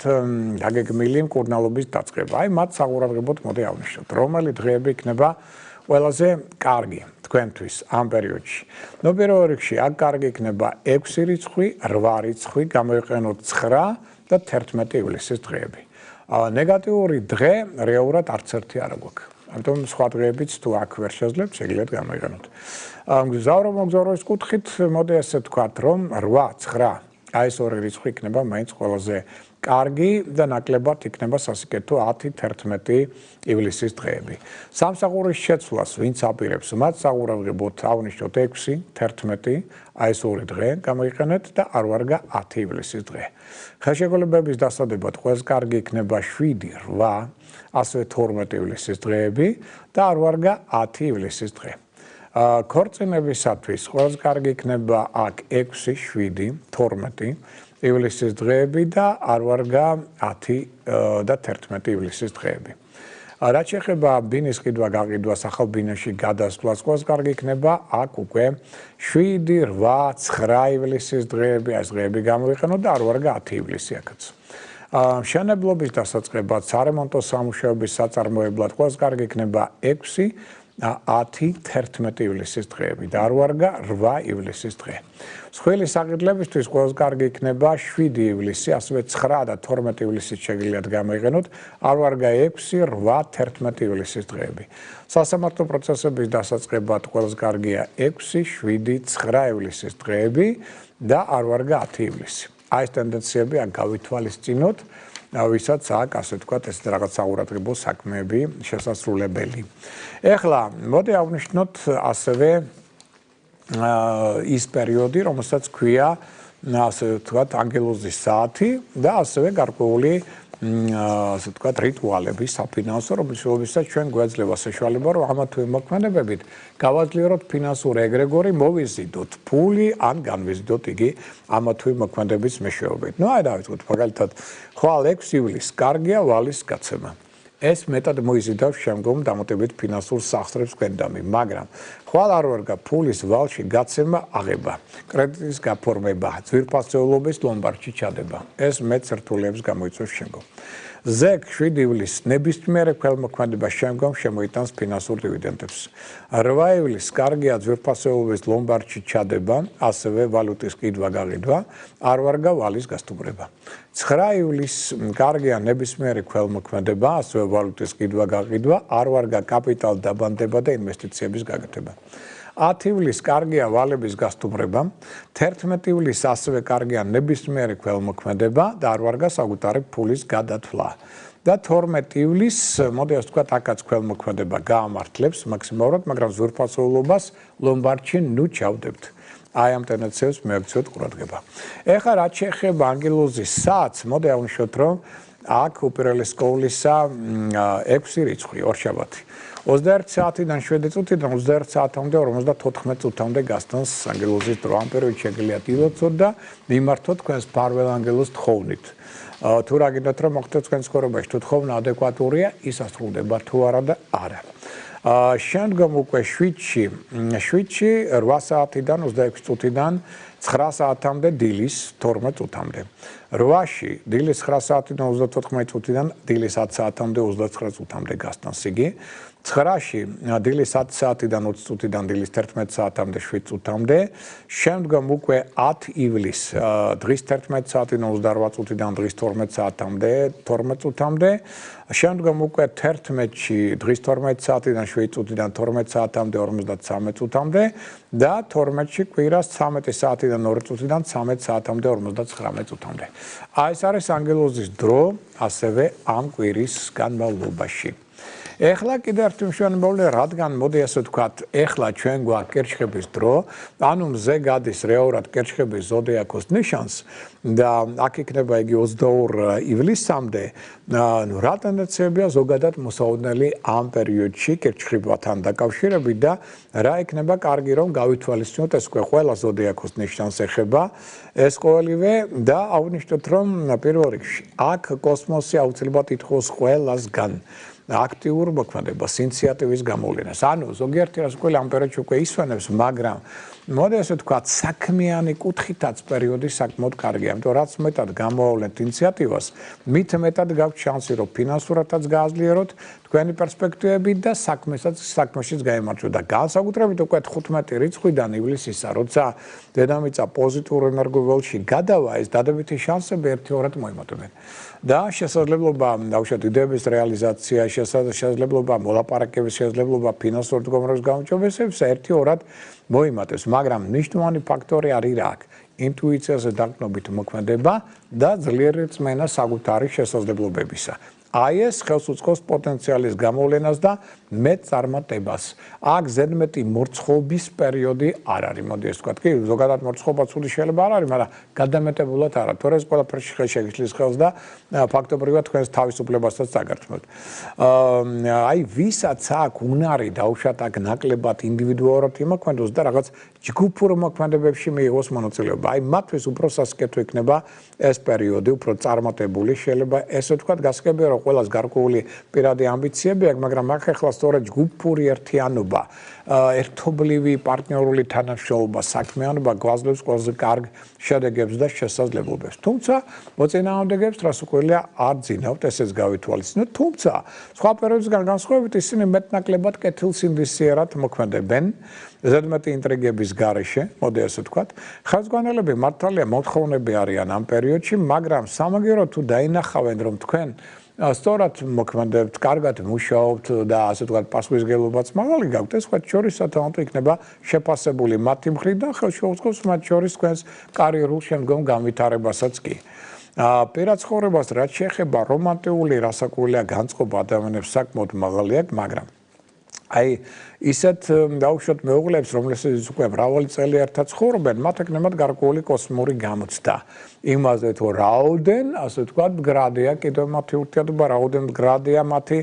დაგეგმილი მკურნალობის დაწყება. აი მათ საყურადღებოდ მოდი აღვნიშნოთ, რომელი დღეები იქნება ყველაზე კარგი თქვენთვის ამ პერიოდში. პირველ რიგში აქ კარგი იქნება 6 რიცხვი, 8 რიცხვი, გამოიყენოთ 9 და 11 ივლისის დღეები. ნეგატიური დღე რეალურად არც ერთი არ გვაქვს. ამიტომ სხვა დღეებიც თუ აქ ვერ შეძლებთ, შეგიძლიათ გამოიყენოთ. მოგზაურობის კუთხით მოდი ასე ვთქვათ, რომ 8, 9 აი ეს ორი რიცხვი იქნება მაინც ყველაზე კარგი და ნაკლებად იქნება სასიკეთო 10, 11 ივლისის დღეები. სამსახურის შეცვლას ვინც აპირებს, მათ საყურადღებოდ აღვნიშნოთ 6, 11, აი ეს ორი დღე გამოიყენეთ და არ ვარგა 10 ივლისის დღე. ხელშეკრულებების დასადებად ყველაზე კარგი იქნება 7, 8, ასევე 12 ივლისის დღეები და არ ვარგა 10 ივლისის დღე. ქორწინებისათვის ყველაზე კარგი იქნება აქ 6, 7, 12 ივლისის დღეები და არ ვარგა 10 და 11 ივლისის დღეები. რაც შეეხება ბინის ყიდვა გაყიდვას ახალ ბინაში გადასვლას, ყველაზე კარგი იქნება აქ უკვე 7, 8, 9 ივლისის დღეები, ეს დღეები გამოიყენოთ და არ ვარგა 10 ივლისი აქაც. მშენებლობის დასაწყებად, სარემონტო სამუშაოების საწარმოებლად ყველაზე კარგი იქნება 6, 10, 11 ივლისის დღეები და არ ვარგა 8 ივლისის დღე. მსხვილი საყიდლებისთვის ყველაზე კარგი იქნება 7 ივლისი, ასევე 9 და 12 ივლისის შეგიძლიათ გამოიყენოთ, არ ვარგა 6, 8, 11 ივლისის დღეები. სასამართლო პროცესების დასაწყებად ყველაზე კარგია 6, 7, 9 ივლისის დღეები და არ ვარგა 10 ივლისი. აი ეს ტენდენციები აქ გავითვალისწინოთ. ვისაც აქ ასე ვთქვათ, ეს რაღაც საყურადღებო საქმეები შესასრულებელი. ეხლა მოდი აღვნიშნოთ ასევე ის პერიოდი, რომელსაც ქვია ასე ვთქვათ, ანგელოზის საათი და ასევე გარკვეული ასე ვთქვათ, რიტუალები საფინანსო, რომელსაც ჩვენ გვეძლევა საშუალება, რომ ამა თუ იმ მოქმედებებით გავაძლიეროთ ფინანსური ეგრეგორი, მოვიზიდოთ ფული ან განვიზიდოთ იგი ამა თუ იმ მოქმედების მეშვეობით. აი დავიწყოთ, მაგალითად, ხვალ 6 ივლისს კარგია ვალის გაცემა. ეს მეტად მოიზიდავს შემდგომ დამატებით ფინანსურ სახსრებს გვენდამი, მაგრამ ხვალ არ ვარგა ფულის ვალში გაცემა აღება, კრედიტის გაფორმება, ძვირფასეულობის ლომბარდში ჩადება. ეს მეც რთულობებს გამოიწვევს შემდგომ. ზეგ 7 ივლისს ნებისმიერი ქველმოქმედება შემდგომ შემოიტანს ფინანსურ დივიდენდებს. 8 ივლისს კარგია ძვირფასეულობის ლომბარდში ჩადება, ასევე ვალუტის ყიდვა გაყიდვა, არ ვარგა ვალის გასტუმრება. 9 ივლისს კარგია ნებისმიერი ქველმოქმედება, ასევე ვალუტის ყიდვა გაყიდვა, არ ვარგა კაპიტალ დაბანდება და ინვესტიციების გაკეთება. 10 ივლისს კარგია ვალების გასტუმრება, 11 ივლისს ასევე კარგია ნებისმიერი ქველმოქმედება და არ ვარგა საკუთარი ფულის გადათვლა. და 12 ივლისს, მოდი ასე ვთქვათ, აქაც ქველმოქმედება გაამართლებს მაქსიმალურად, მაგრამ ზურფასეულობას ლომბარდში ნუ ჩავდებთ. აი ამ ტენდენციებს მიაქციოთ ყურადღება. ეხლა რაც შეეხება ანგელოზის საათს, მოდი აღვნიშნოთ, რომ აქ უპირველეს ყოვლისა 6 რიცხვი, ორშაბათი. 21 საათიდან 7 წუთიდან 21 საათამდე 54 წუთამდე გასტანს ანგელოზის დრო. ამ პერიოდში შეგიძლიათ ილოცოთ და მიმართოთ თქვენს ფარველ ანგელოზს თხოვნით. თუ რა გინდათ რომ მოხდეს თქვენს ცხოვრებაში, თუ თხოვნა ადეკვატურია, ის ასრულდება თუ არა და არა. შემდგომ უკვე 7-ში 8 საათიდან 26 წუთიდან 9 საათამდე დილის 12 წუთამდე. 8-ში დილის 9 საათიდან 34 წუთიდან დილის 10 საათამდე 29 წუთამდე გასტანს იგი. 9-ში დილის 10 საათიდან 20 წუთიდან დილის 11 საათამდე 7 წუთამდე. შემდგომ უკვე 10 ივლისს დღის 11 საათიდან 28 წუთიდან დღის 12 საათამდე 12 წუთამდე. შემდგომ უკვე 11-ში დღის 12 საათიდან 7 წუთიდან 12 საათამდე 53 წუთამდე და 12-ში კვირას 13 საათიდან 2 წუთიდან 13 საათამდე 59 წუთამდე. აი ეს არის ანგელოზის დრო ასევე ამ კვირის განმავლობაში. ეხლა კიდევ ერთი მნიშვნელოვანი, რადგან მოდი ასე ვთქვათ, ეხლა ჩვენ გვაქვს კერჩხების დრო, ანუ მზე გადის რეალურად კერჩხების ზოდიაქოს ნიშანს და აქ იქნება იგი 22 ივლისამდე, ну რა ტენდენციებია ზოგადად მოსაოდნელი ამ პერიოდში კერჩხებთან დაკავშირებით და რა იქნება კარგი რომ გავითვალისწინოთ ეს ყველა ზოდიაქოს ნიშანს ეხება ეს ყოველივე და აღნიშნოთ რომ პირველ რიგში აქ კოსმოსი აუცილებლად ითხოვს ყველასგან აქტიურ მოქმედებას, ინიციატივის გამოვლენას. ანუ ზოგიერთი რას ყველა ამ პერიოდში უკვე ისვენებს, მაგრამ მოდი ასე ვთქვათ, საქმიანი კუთხითაც პერიოდი საკმაოდ კარგია, იმიტომ რაც მეტად გამოავლენთ ინიციატივას, მით მეტად გაქვთ შანსი, რომ ფინანსურადაც გააძლიეროთ თქვენი პერსპექტივები და საქმეშიც გაემართოთ. და განსაკუთრებით უკვე 15 რიცხვიდან ივლისისა, როცა დედამიწა პოზიტიურ ენერგოველში გადავა, ეს დადებითი შანსები ერთიორად მოიმატებენ. და შესაძლებლობა დაუშვათ იდეების რეალიზაცია, შესაძლებლობა მოლაპარაკების შესაძლებლობა ფინანსური მდგომარეობის გამოჩვენებებს ერთიორად მოიმატებს, მაგრამ მნიშვნელოვანი ფაქტორი არის რა აქ ინტუიციაზე დაყრდნობით მოქმედება და ძლიერი რწმენა საკუთარი შესაძლებლობებისა. აი ეს ხელს უწყობს პოტენციალის გამოვლენას და მეტ წარმატებას. აქ ზედმეტი მორცხობის პერიოდი არ არის. მოდი ეს ვთქვათ, კი, ზოგადად მორცხობა ცუდი შეიძლება არ არის, მაგრამ გადამეტებულად არა. თორე ეს ყველაფერში ხელს შეგიშლის ხელს და ფაქტობრივად თქვენს თავისუფლებასაც წაგართმევთ. აი ვისაც აქ უნარი დაუშვათ აქ ნაკლებად ინდივიდუალურად იმოქმედოს და რაღაც ჯგუფურ მოქმედებებში მიიღოს მონაწილეობა. აი მათთვის უფრო სასკეთო იქნება ეს პერიოდი, უფრო წარმატებული. შეიძლება ესე ვთქვათ, გასაგებია რომ ყველას გარკვეული პირადი ამბიციები აქვს, მაგრამ აქ ახლა სწორედ ჯგუფური ერთიანობა, ერთობლივი პარტნიორული თანამშრომლობა, საქმიანობა გვაძლევს ყველაზე კარგ შედეგებს და შესაძლებლობებს. თუმცა მოწინააღმდეგეებს რას უყოლია არ ძინავთ, ესეც გავითვალისწინოთ. თუმცა სხვა პერიოდისგან განსხვავებით ისინი მეტნაკლებად კეთილსინდისიერად მოქმედებენ. ზედმეტი ინტრიგების გარეშე, მოდი ასე ვთქვათ, ხელმძღვანელები მართალია მოთხოვნები არიან ამ პერიოდში, მაგრამ სამაგიეროდ თუ დაინახავენ რომ თქვენ სწორად მოქმედებთ, კარგად მუშაობთ და ასე ვთქვათ, პასუხისმგებლობაც მაღალი გაქვთ, ეს მათ შორის სათანადო იქნება შეფასებული მათი მხრიდან, ხელშეუწყობს მათ შორის თქვენს კარიერულ შემდგომ განვითარებასაც კი. პირად ცხოვრებას რაც შეეხება რომანტიკული რასაკვირველია განწყობა ადამიანებს საკმაოდ მაღალი აქვს, მაგრამ აი ისეთ დაუშვათ მეუღლეებს, რომლებსაც უკვე მრავალი წელი ერთად ცხოვრობენ, მათ ეკნებათ გარკვეული კოსმური გამოცდა. იმაზე თუ რაოდენ, ასე ვთქვათ, მდგრადია კიდევ მათი ურთიერთობა, რაოდენ მდგრადია მათი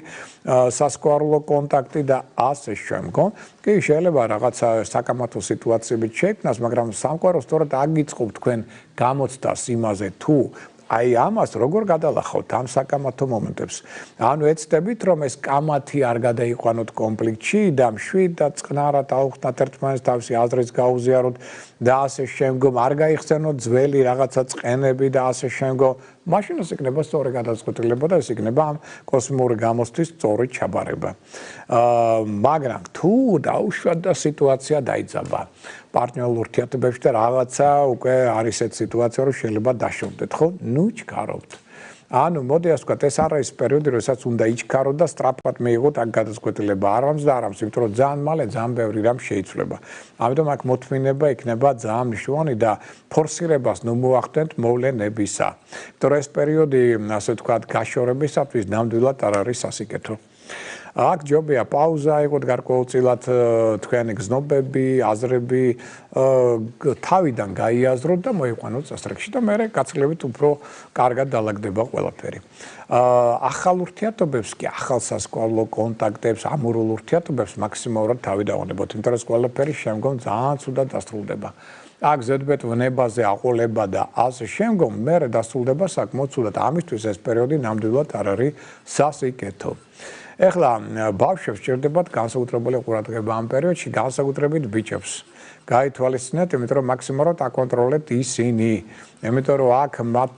სასქესო კონტაქტი და ასე შემდგომ. კი, შეიძლება რაღაცა საკამათო სიტუაციებით შეექმნას, მაგრამ სამყარო სწორედ აგიწყობ თქვენ გამოცდას იმაზე თუ აი ამას როგორ გადალახავთ ამ საკამათო მომენტებს. ანუ ეცდებით რომ ეს კამათი არ გადაიყვანოთ კონფლიქტში და მშვიდ და წყნარად აუხსნათ ერთმანეთს თავისი აზრის გაუზიაროთ და ასე შემდგომ არ გაიხსენოთ ძველი რაღაცა წყენები და ასე შემდგომ. მაშინ ეს იქნება სწორი გადაწყვეტილება და ეს იქნება ამ კოსმური გამოცდის სწორი ჩაბარება. მაგრამ თუ დაუშვათ და სიტუაცია დაიძაბა პარტნიორულ ურთიერთობებში და რაღაცა უკვე არის ეს სიტუაცია რომ შეიძლება დაშორდეთ, ხო? ნუ ჩქარობთ. ანუ მოდი ასე ვთქვათ, ეს არ არის პერიოდი, როდესაც უნდა იჩქაროთ და სწრაფად მიიღოთ აქ გადაწყვეტილება. არამს და არამს, იმიტომ რომ ძალიან მალე ძალიან ბევრი რამ შეიცვლება. ამიტომ აქ მოთმინება იქნება ძალიან მნიშვნელოვანი და ფორსირებას ნუ მოახდენთ მოვლენებისა. იმიტომ რომ ეს პერიოდი, ასე ვთქვათ, გაშორებისათვის ნამდვილად არ არის სასიკეთო. აქ ჯობია პაუზა აიღოთ გარკვეულწილად თქვენი გზნობები, აზრები თავიდან გაიაზროთ და მოიყვანოთ წესრიგში და მერე გაცილებით უფრო კარგად დაალაგდება ყველაფერი. ახალ ურთიერთობებს კი ახალ სასკოლო კონტაქტებს, ამურულ ურთიერთობებს მაქსიმალურად თავი დავანებოთ, იმიტომ რომ ყველაფერი შემდგომ ძალიან ცუდად დასრულდება. აქ ზედმეტ ვნებაზე აყოლება და ასე შემდგომ მერე დასრულდება საკმაოდ ცუდად. ამისთვის ეს პერიოდი ნამდვილად არ არის სასიკეთო. ეხლა ბავშვებს სჭირდებათ განსაკუთრებული ყურადღება ამ პერიოდში, განსაკუთრებით ბიჭებს. გაითვალისწინეთ, იმიტომ რომ მაქსიმალურად აკონტროლეთ ისინი. იმიტომ რომ აქ მათ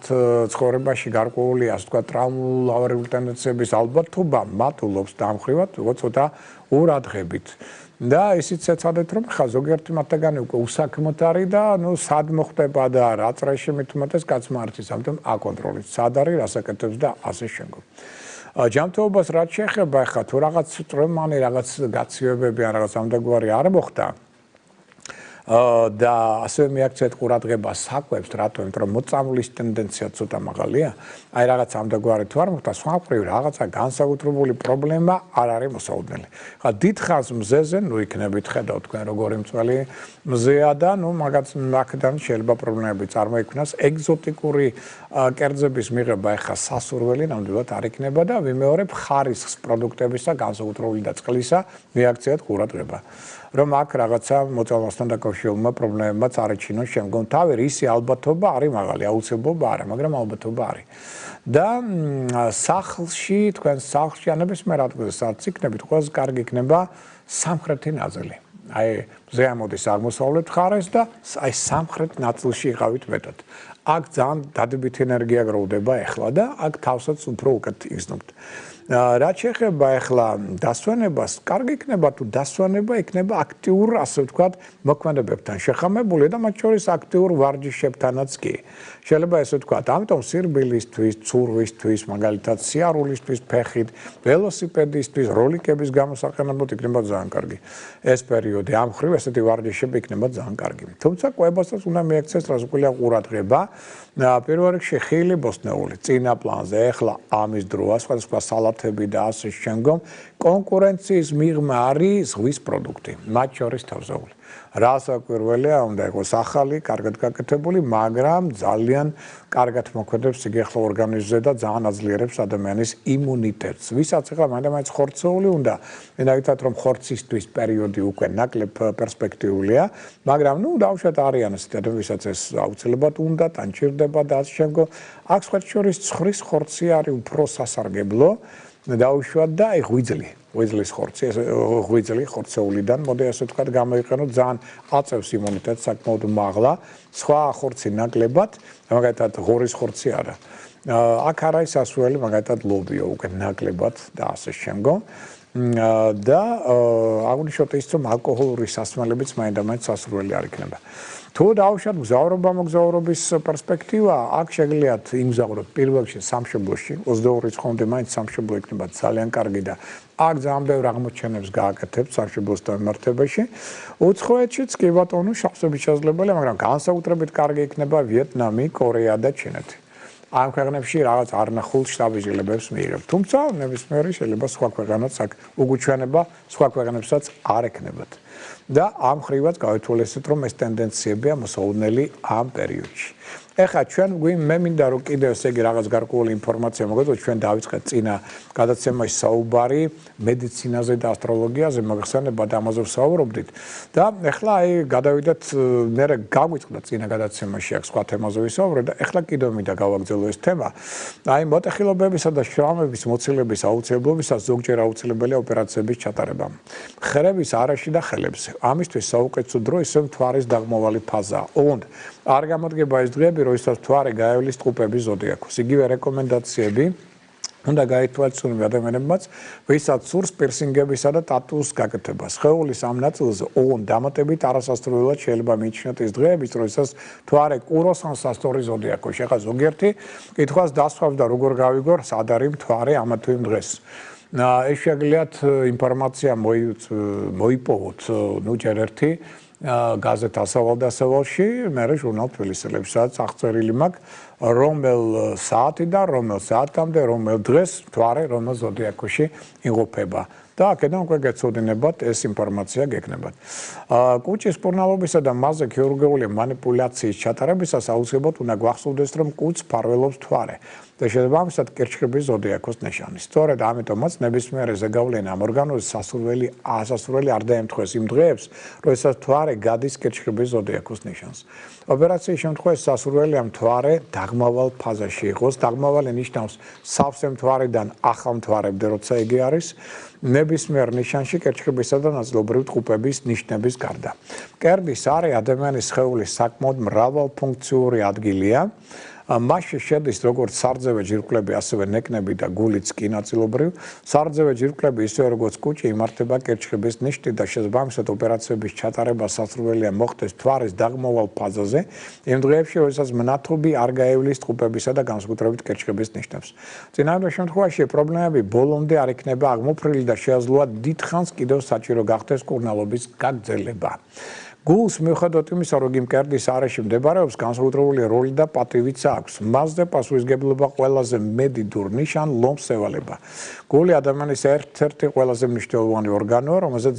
ცხოვრებაში გარკვეული, ასე ვთქვათ, ტრავმული ტენდენციების ალბათობა მათულობს დამხრივად, როგორც ცოტა ურადღებით. და ისიც ეცადეთ, რომ ხა ზოგიერთი მათგანი უკვე უსაქმოდ არის და ნუ სად მოხდება და რა წრეში მით უმეტეს კაცმართის, ამიტომ აკონტროლეთ. სად არის, რას აკეთებს და ასე შემდგომ. ჯანმრთელობას რაც შეეხება, ხა თუ რაღაც წრემანი, რაღაც გაციებები ან რაღაც ამდაგვარი არ მოხდა, და ასევე მიაქცევთ ყურადღება საკვებს, რატომ? იმიტომ რომ მოწამვლის ტენდენცია ცოტა მაღალია. აი რაღაც ამდაგვარი თუ არ მოხდა, სხვაფრივ რაღაცა განსაკუთრებული პრობლემა არ არის მოსაოდნელი. ხა დიდხანს მზეზე, ნუ იქნებით ხედავთ თქვენ როგორი მწველი მზეა და ნუ მაგდან შეიძლება პრობლემები წარმოიქმნას. ეგზოტიკური კერძების მიღება ეხა სასურველი ნამდვილად არ იქნება და ვიმეორებ ხარისხს პროდუქტებისა, განსაკუთრებული და წყლისა მიაქცევთ ყურადღება. რომ აქ რაღაცა მოწამვასთან დაკავშირებულმა პრობლემებმაც არ ეჩინოს შემდგომ თავი, რისი ალბათობა არის მაღალი, აუცილებლობა არა, მაგრამ ალბათობა არის. და სახლში, თქვენ სახლში ანებისმიერ ადგილზე სადაც იქნებით, ყველაზე კარგი იქნება სამხრეთი ნაწილი. აი, მზე ამოდის აღმოსავლეთ მხარეს და აი სამხრეთ ნაწილში იყავით მეტად. აქ ძალიან დადებითი ენერგია გროვდება ახლა და აქ თავსაც უფრო უკეთ იგრძნობთ. რაც შეეხება ახლა დასვენებას, კარგი იქნება თუ დასვენება იქნება აქტიურ, ასე ვთქვათ, მოქმედებებთან შეხამებული და მათ შორის აქტიურ ვარჯიშებთანაც კი. შეიძლება ესე ვთქვათ, ამიტომ სირბილისთვის, ცურვისთვის, მაგალითად სიარულისთვის, ფეხით, ველოსიპედისთვის, როლიკების გამოსაყენებლად იქნება ძალიან კარგი. ეს პერიოდი ამ ხრივ ესეთი ვარჯიშები იქნება ძალიან კარგი. თუმცა კვებასაც უნდა მიაქცეს რასაკვირველია ყურადღება. პირველ რიგში ხილი ბოსტნეული წინა პლანზე, ეხლა ამის დროა, სხვადასხვა სალათები და ასე შემდგომ კონკურენციის მიღმა არის ზღვის პროდუქტი, მათ შორის თავზეული. რასაკვირველია, უნდა იყოს ახალი, კარგად გაკეთებული, მაგრამ ძალიან კარგად მოქმედებს იგი ახლა ორგანიზმზე და ძალიან აძლიერებს ადამიანის იმუნიტეტს. ვისაც ახლა მაინც ხორცეული უნდა, ვინაიდან რომ ხორცისთვის პერიოდი უკვე ნაკლებ პერსპექტიულია, მაგრამ ნუ დავუშვათ არიან ასეთი ადამიანები, ვისაც ეს აუცილებლად უნდა, თან ჭირდება და ასე შემდგომ. აქ სხვადასხვა ცხრის ხორცი არის უფრო სასარგებლო. დავუშვათ და აი ღვიძლის ხორცი, ღვიძლი ხორცეულიდან, მოდი ასე ვთქვათ, გამოიყენოთ, ძალიან აწევს იმუნიტეტს საკმაოდ მაღლა, სხვა ხორცი ნაკლებად, მაგალითად ღორის ხორცი არა. აქ არ არის სასურველი, მაგალითად ლობიო უკვე ნაკლებად და ასე შემდგომ. და აღნიშნოთ ის, რომ ალკოჰოლური სასმელებიც მაინდამაინც სასურველი არ იქნება. თუ დავუშვათ მოგზაურობის პერსპექტივა, აქ შეგიძლიათ იმგზავროთ პირველ რიგში სამშობლოში, 22 რიცხვამდე მაინც სამშობლო იქნება ძალიან კარგი და აქ ძალიან ბევრ აღმოჩენებს გააკეთებთ სამშობლოსთან მიმართებაში. უცხოეთშიც კი ბატონო, შავსებით შესაძლებელია, მაგრამ განსაკუთრებით კარგი იქნება ვიეტნამი, კორეა და ჩინეთი. ამ ქვეყნებში რაღაც არნახულ შტაბიჟილებებს მიიღებთ. თუმცა ნებისმიერი შეიძლება სხვა ქვეყანაც აქ უგუჩვენება, სხვა ქვეყნებსაც არ ექნებათ. და ამ ხრივაც გავითვალისწინეთ, რომ ეს ტენდენციებია მოსაოდნელი ამ პერიოდში. ეხლა ჩვენ მე მინდა რომ კიდევ ესე იგი რაღაც გარკვეული ინფორმაცია მოგეთქვათ, ჩვენ დავიწყეთ წინა გადაცემაში საუბარი მედიცინაზე და ასტროლოგიაზე, მოგხსენებათ ამაზე ვსაუბრობდით და ეხლა აი გადავიდეთ, მერე გავიწყდა წინა გადაცემაში აქ სხვა თემაზე ვისაუბრეთ და ეხლა კიდევ მინდა გავაგრძელო ეს თემა. აი მოტეხილობებისა და შრამების მოცილების აუცილებლობისას ზოგჯერ აუცილებელია ოპერაციების ჩატარება. ხერების არეში და ხელებზე. ამისთვის საუკეთესო დრო ისევ მთვარის დაღმოვალი ფაზაა. ოღონდ არ გამოდგება ეს დღეები, როდესაც მთვარე გაევლის ტყუპების ზოდიაქოს. იგივე რეკომენდაციები უნდა გაითვალისწინოს ადამიანებმაც, ვისაც სურს პირსინგებისა და ტატუს გაკეთებას. სხეულის ამ ნაწილზე ოღონდ დამატებით არასასურველად შეიძლება მიიჩნიოთ ის დღეებიც, როდესაც მთვარე კუროს ან სასტორის ზოდიაქოში. ახლა ზოგიერთი კითხვას დასვავს და როგორ გავიგო, სად არის მთვარე ამა თუ იმ დღეს. ეს შეგიძლიათ ინფორმაცია მოიპოვოთ, ნუ ჯერ ერთი გაზეთ ასავალ-დასავალში, მერე ჟურნალ თბილისელებში, სადაც აღწერილი მაქვს, რომელ საათიდან, რომელ საათამდე, რომელ დღეს მთვარე რომელ ზოდიაქოში იმყოფება. და აქედან უკვე გეცოდინებათ ეს ინფორმაცია გეკნებათ. კუჭის მკურნალობისა და მასზე ქირურგიული манипуляციის ჩატარებისას აუცილებლად უნდა გვახსოვდეს, რომ კუჭს ფარველობს მთვარე. და შესაბამისად კირჩხიბის ზოდიაქოს ნიშანი. სწორედ ამიტომაც ნებისმიერი ზეგავლენა ამ ორგანოზე სასურველი არ დაემთხვეს იმ დღეებს, როდესაც მთვარე გადის კირჩხიბის ზოდიაქოს ნიშანს. ოპერაციის შემთხვევაში სასურველია მთვარე დაღმავალ ფაზაში იყოს. დაღმავალი ნიშნავს სავსე მთვარიდან ახალ მთვარემდე, როცა იგი არის ნებისმიერ ნიშანში კირჩხიბისა და ნაწილობრივ ტყუპების ნიშნების გარდა. მკერდის არე ადამიანის სხეულის საკმაოდ მრავალფუნქციური ადგილია. მასში შედის როგორც სარძევე ჯირკვლები, ასევე ნეკნები და გულიც კი ნაწილობრივ. სარძევე ჯირკვლები ისე როგორც კუჭი იმართება კირჩხიბის ნიშნით და შესაბამისად ოპერაციების ჩატარება სასურველია მოხდეს მთვარის დაღმოვალ ფაზაზე, იმ დღეებში, როდესაც მნათობი არ გაევლის ტყუპებისა და განსაკუთრებით კირჩხიბის ნიშნებს. წინააღმდეგ შემთხვევაში პრობლემები ბოლომდე არ იქნება აღმოფრილი და შეაძლოა დიდხანს კიდევ საჭირო გახდეს მკურნალობის გაგრძელება. გულს მიუხედავად იმისა, რომ იგი მკერდის არეში მდებარეობს, განსაკუთრებული როლი და პატივიც აქვს. მასზე პასუხისმგებლობა ყველაზე მედიდურ ნიშან ლომს ევალება. გული ადამიანის ერთ-ერთი ყველაზე მნიშვნელოვანი ორგანოა, რომელზეც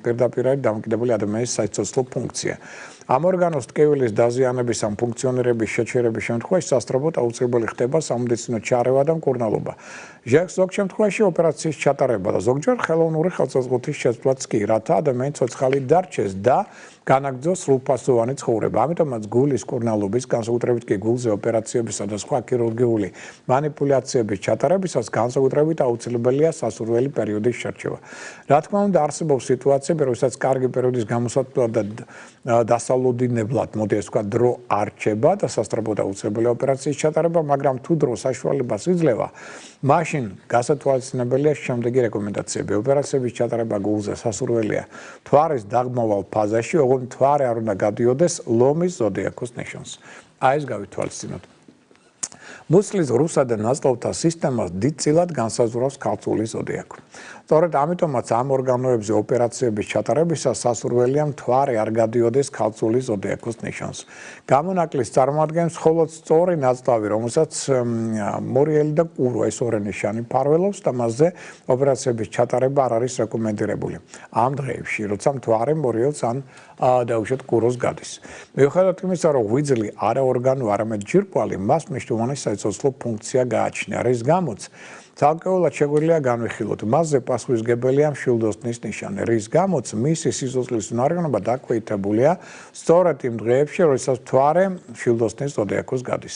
პირდაპირ არის დამოკიდებული ადამიანის საიცოცხლო ფუნქცია. ამ ორგანოს ტკივილის დაზიანების ან ფუნქციონირების შეჩერების შემთხვევაში სასწრაფოდ აუცილებელი ხდება სამედიცინო ჩარევა და მკურნალობა. ზოგ შემთხვევაში ოპერაციის ჩატარება და ზოგჯერ ხელოვნური ხელსაწყოთის შეცვლაც კი, რათა ადამიანი ცოცხალი დარჩეს და განაგრძოს სრულფასოვანი ცხოვრება. ამიტომაც გულის მკურნალობის, განსაკუთრებით კი გულზე ოპერაციებისა და სხვა ქირურგიული მანიპულაციების ჩატარებისას განსაკუთრებით აუცილებელია სასურველი პერიოდის შერჩევა. რა თქმა უნდა, არსებობს სიტუაციები, როდესაც კარგი პერიოდის გამოსატვლად და დასალოდინებლად, მოდი ეს ვთქვა, დრო არ რჩება და სასწრაფოდ აუცილებელია ოპერაციის ჩატარება, მაგრამ თუ დრო საშუალებას იძლევა, მაშინ გასათვალისწინებელია შემდეგი რეკომენდაციები. ოპერაციების ჩატარება გულზე სასურველია მთვარის დაღმავალ ფაზაში, ოღონდ მთვარე არ უნდა გადიოდეს ლომის ზოდიაქოს ნიშანს. აი ეს გავითვალისწინოთ. მუცლის ღრუსა და ნაწლავთა სისტემას დიდწილად განსაზღვრავს ქალწული ზოდიაქო. სწორედ ამიტომაც ამ ორგანოებზე ოპერაციების ჩატარებისას სასურველია მთვარე არ გადიოდეს ქალწული ზოდიაქოს ნიშანს. გამონაკლისს წარმოადგენს მხოლოდ სწორი ნაწლავი, რომელსაც მორიელი და ყურო ეს ორი ნიშანი მფარველობს და მასზე ოპერაციების ჩატარება არ არის რეკომენდირებული. ამ დღეებში, როცა მთვარე მორიელს ან დაუშვათ ყუროს გადის. მიუხედავად იმისა, რომ ღვიძლი არა ორგანო, არამედ ჯირკვალი, მას მნიშვნელოვანი საიცოცხლო ფუნქცია გააჩნია, რის გამოც ცალკეულად შეგვიძლია განვიხილოთ. მასზე პასუხისმგებელია მშვილდოსნის ნიშანი, რის გამოც მისი სიცოცხლის უნარიანობა დაქვეითებულია სწორედ იმ დღეებში, როდესაც მთვარე მშვილდოსნის ზოდიაქოს გადის.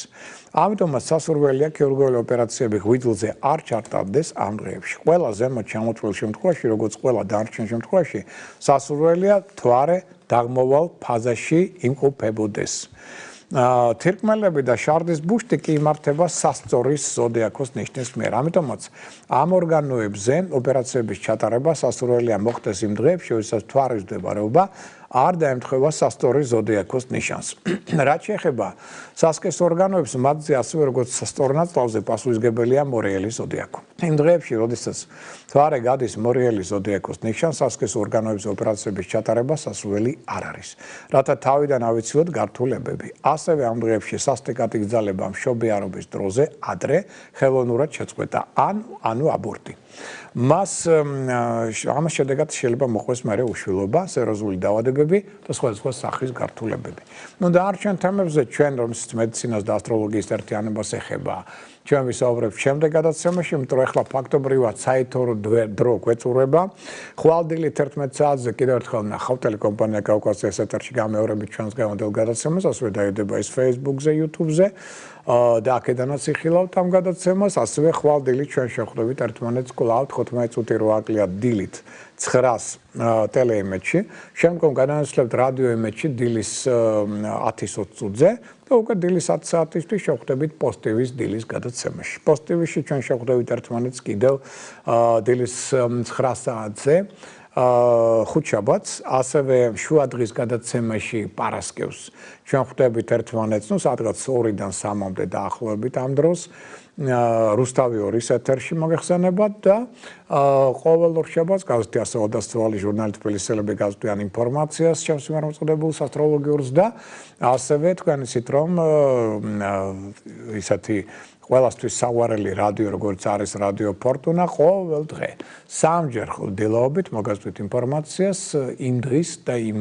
ამიტომაც სასურველია ქირურგიული ოპერაციები ღვიძლზე არ ჩატარდეს ამ დღეებში. ყველა ზემოთ ჩამოთვლილ შემთხვევაში, როგორც ყველა დანარჩენ შემთხვევაში, სასურველია მთვარე დაღმავალ ფაზაში იმყოფებოდეს. თირკმელები და შარდის ბუშტი კი იმართება სასწორის ზოდიაქოს ნიშნის მიერ. ამიტომაც ამ ორგანოებზე ოპერაციების ჩატარება სასურველია მოხდეს იმ დღეებში, როდესაც მთვარის მდებარეობა არ დაემთხვევა სასწორის ზოდიაქოს ნიშანს. რაც შეეხება სასქეს ორგანოებს, მათზე ასევე როგორც სასწორ ნაწლავზე პასუხისმგებელია მორიელი ზოდიაქო. იმ დღეებში, როდესაც მთვარე გადის მორიელი ზოდიაქოს ნიშანს, სასქეს ორგანოებზე ოპერაციების ჩატარება სასურველი არ არის. რათა თავიდან ავიცილოთ გართულებები. ასევე ამ დღეებში სასტიკად იგრძალება მშობიარობის დროზე ადრე ხელოვნურად შეწყვეტა ანუ აბორტი. ამას შედეგად შეიძლება მოხდეს მერე უშვილობა, სეროზული დაავადებები და სხვადასხვა სახის გართულებები. დანარჩენ თემებზე ჩვენ, რომელსაც მედიცინას და ასტროლოგიის ერთიანობას ეხება, ჩვენ ვისაუბრებთ შემდეგ გადაცემაში, იმიტომ რომ ახლა ფაქტობრივად საერთო დრო გვეწურება. ხვალდილით 11 საათზე კიდევ ერთხელ ნახავთ ტელეკომპანია კავკასიის ეთერში გამეორებით ჩვენს გამოდელ გადაცემას, ასევე დაიდება ის Facebook-ზე, YouTube-ზე. და აქედანაც იხილავთ ამ გადაცემას, ასევე ხვალდილით ჩვენ შევხვდებით ერთმანეთს კვლავ 15 წუთი 8 აკლიათ დილით 9-ს ტელეიმედში, შემდგომ განანაცვლებთ რადიო იმედში დილის 10-20 წუთზე და უკვე დილის 10 საათისთვის შევხვდებით პოსტივის დილის გადაცემაში. პოსტივში ჩვენ შევხვდებით ერთმანეთს კიდევ დილის 9 საათზე. ხუთშაბათს, ასევე შუადღის გადაცემაში პარასკევს ჩვენ ხვდებით ერთმანეთს, სადღაც 2-დან 3-მდე დაახლოებით ამ დროს. რუსთავი 2-ის ეთერში მოგეხსენებათ და ყოველ ორ შაბათს გაზეთი ასეულდასწვალი ჟურნალი თბილისელები გაზრდიან ინფორმაციას ჩემს მიმარწოდებულს ასტროლოგიურს და ასევე თქვენ იცით რომ ისეთი ყველასთვის საყვარელი რადიო როგორც არის რადიო ფორტუნა ყოველ დღე სამჯერ დილაობით მოგაზრდით ინფორმაციას იმ დღის და იმ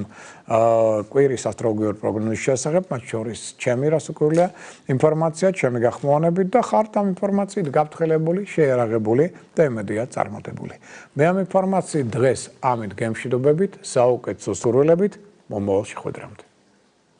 კვირის ასტროლოგიურ პროგნოზის შესახებ, მათ შორის ჩემი რასაკვირველია ინფორმაცია, ჩემი გახმოვანებით და ხართ ამ ინფორმაციით გაფრთხილებული, შეიარაღებული და იმედია წარმატებული. მე ამ ინფორმაციით დღეს ამით გემშვიდობებით, საუკეთესო სურვილებით, მომავალ შეხვედრამდე.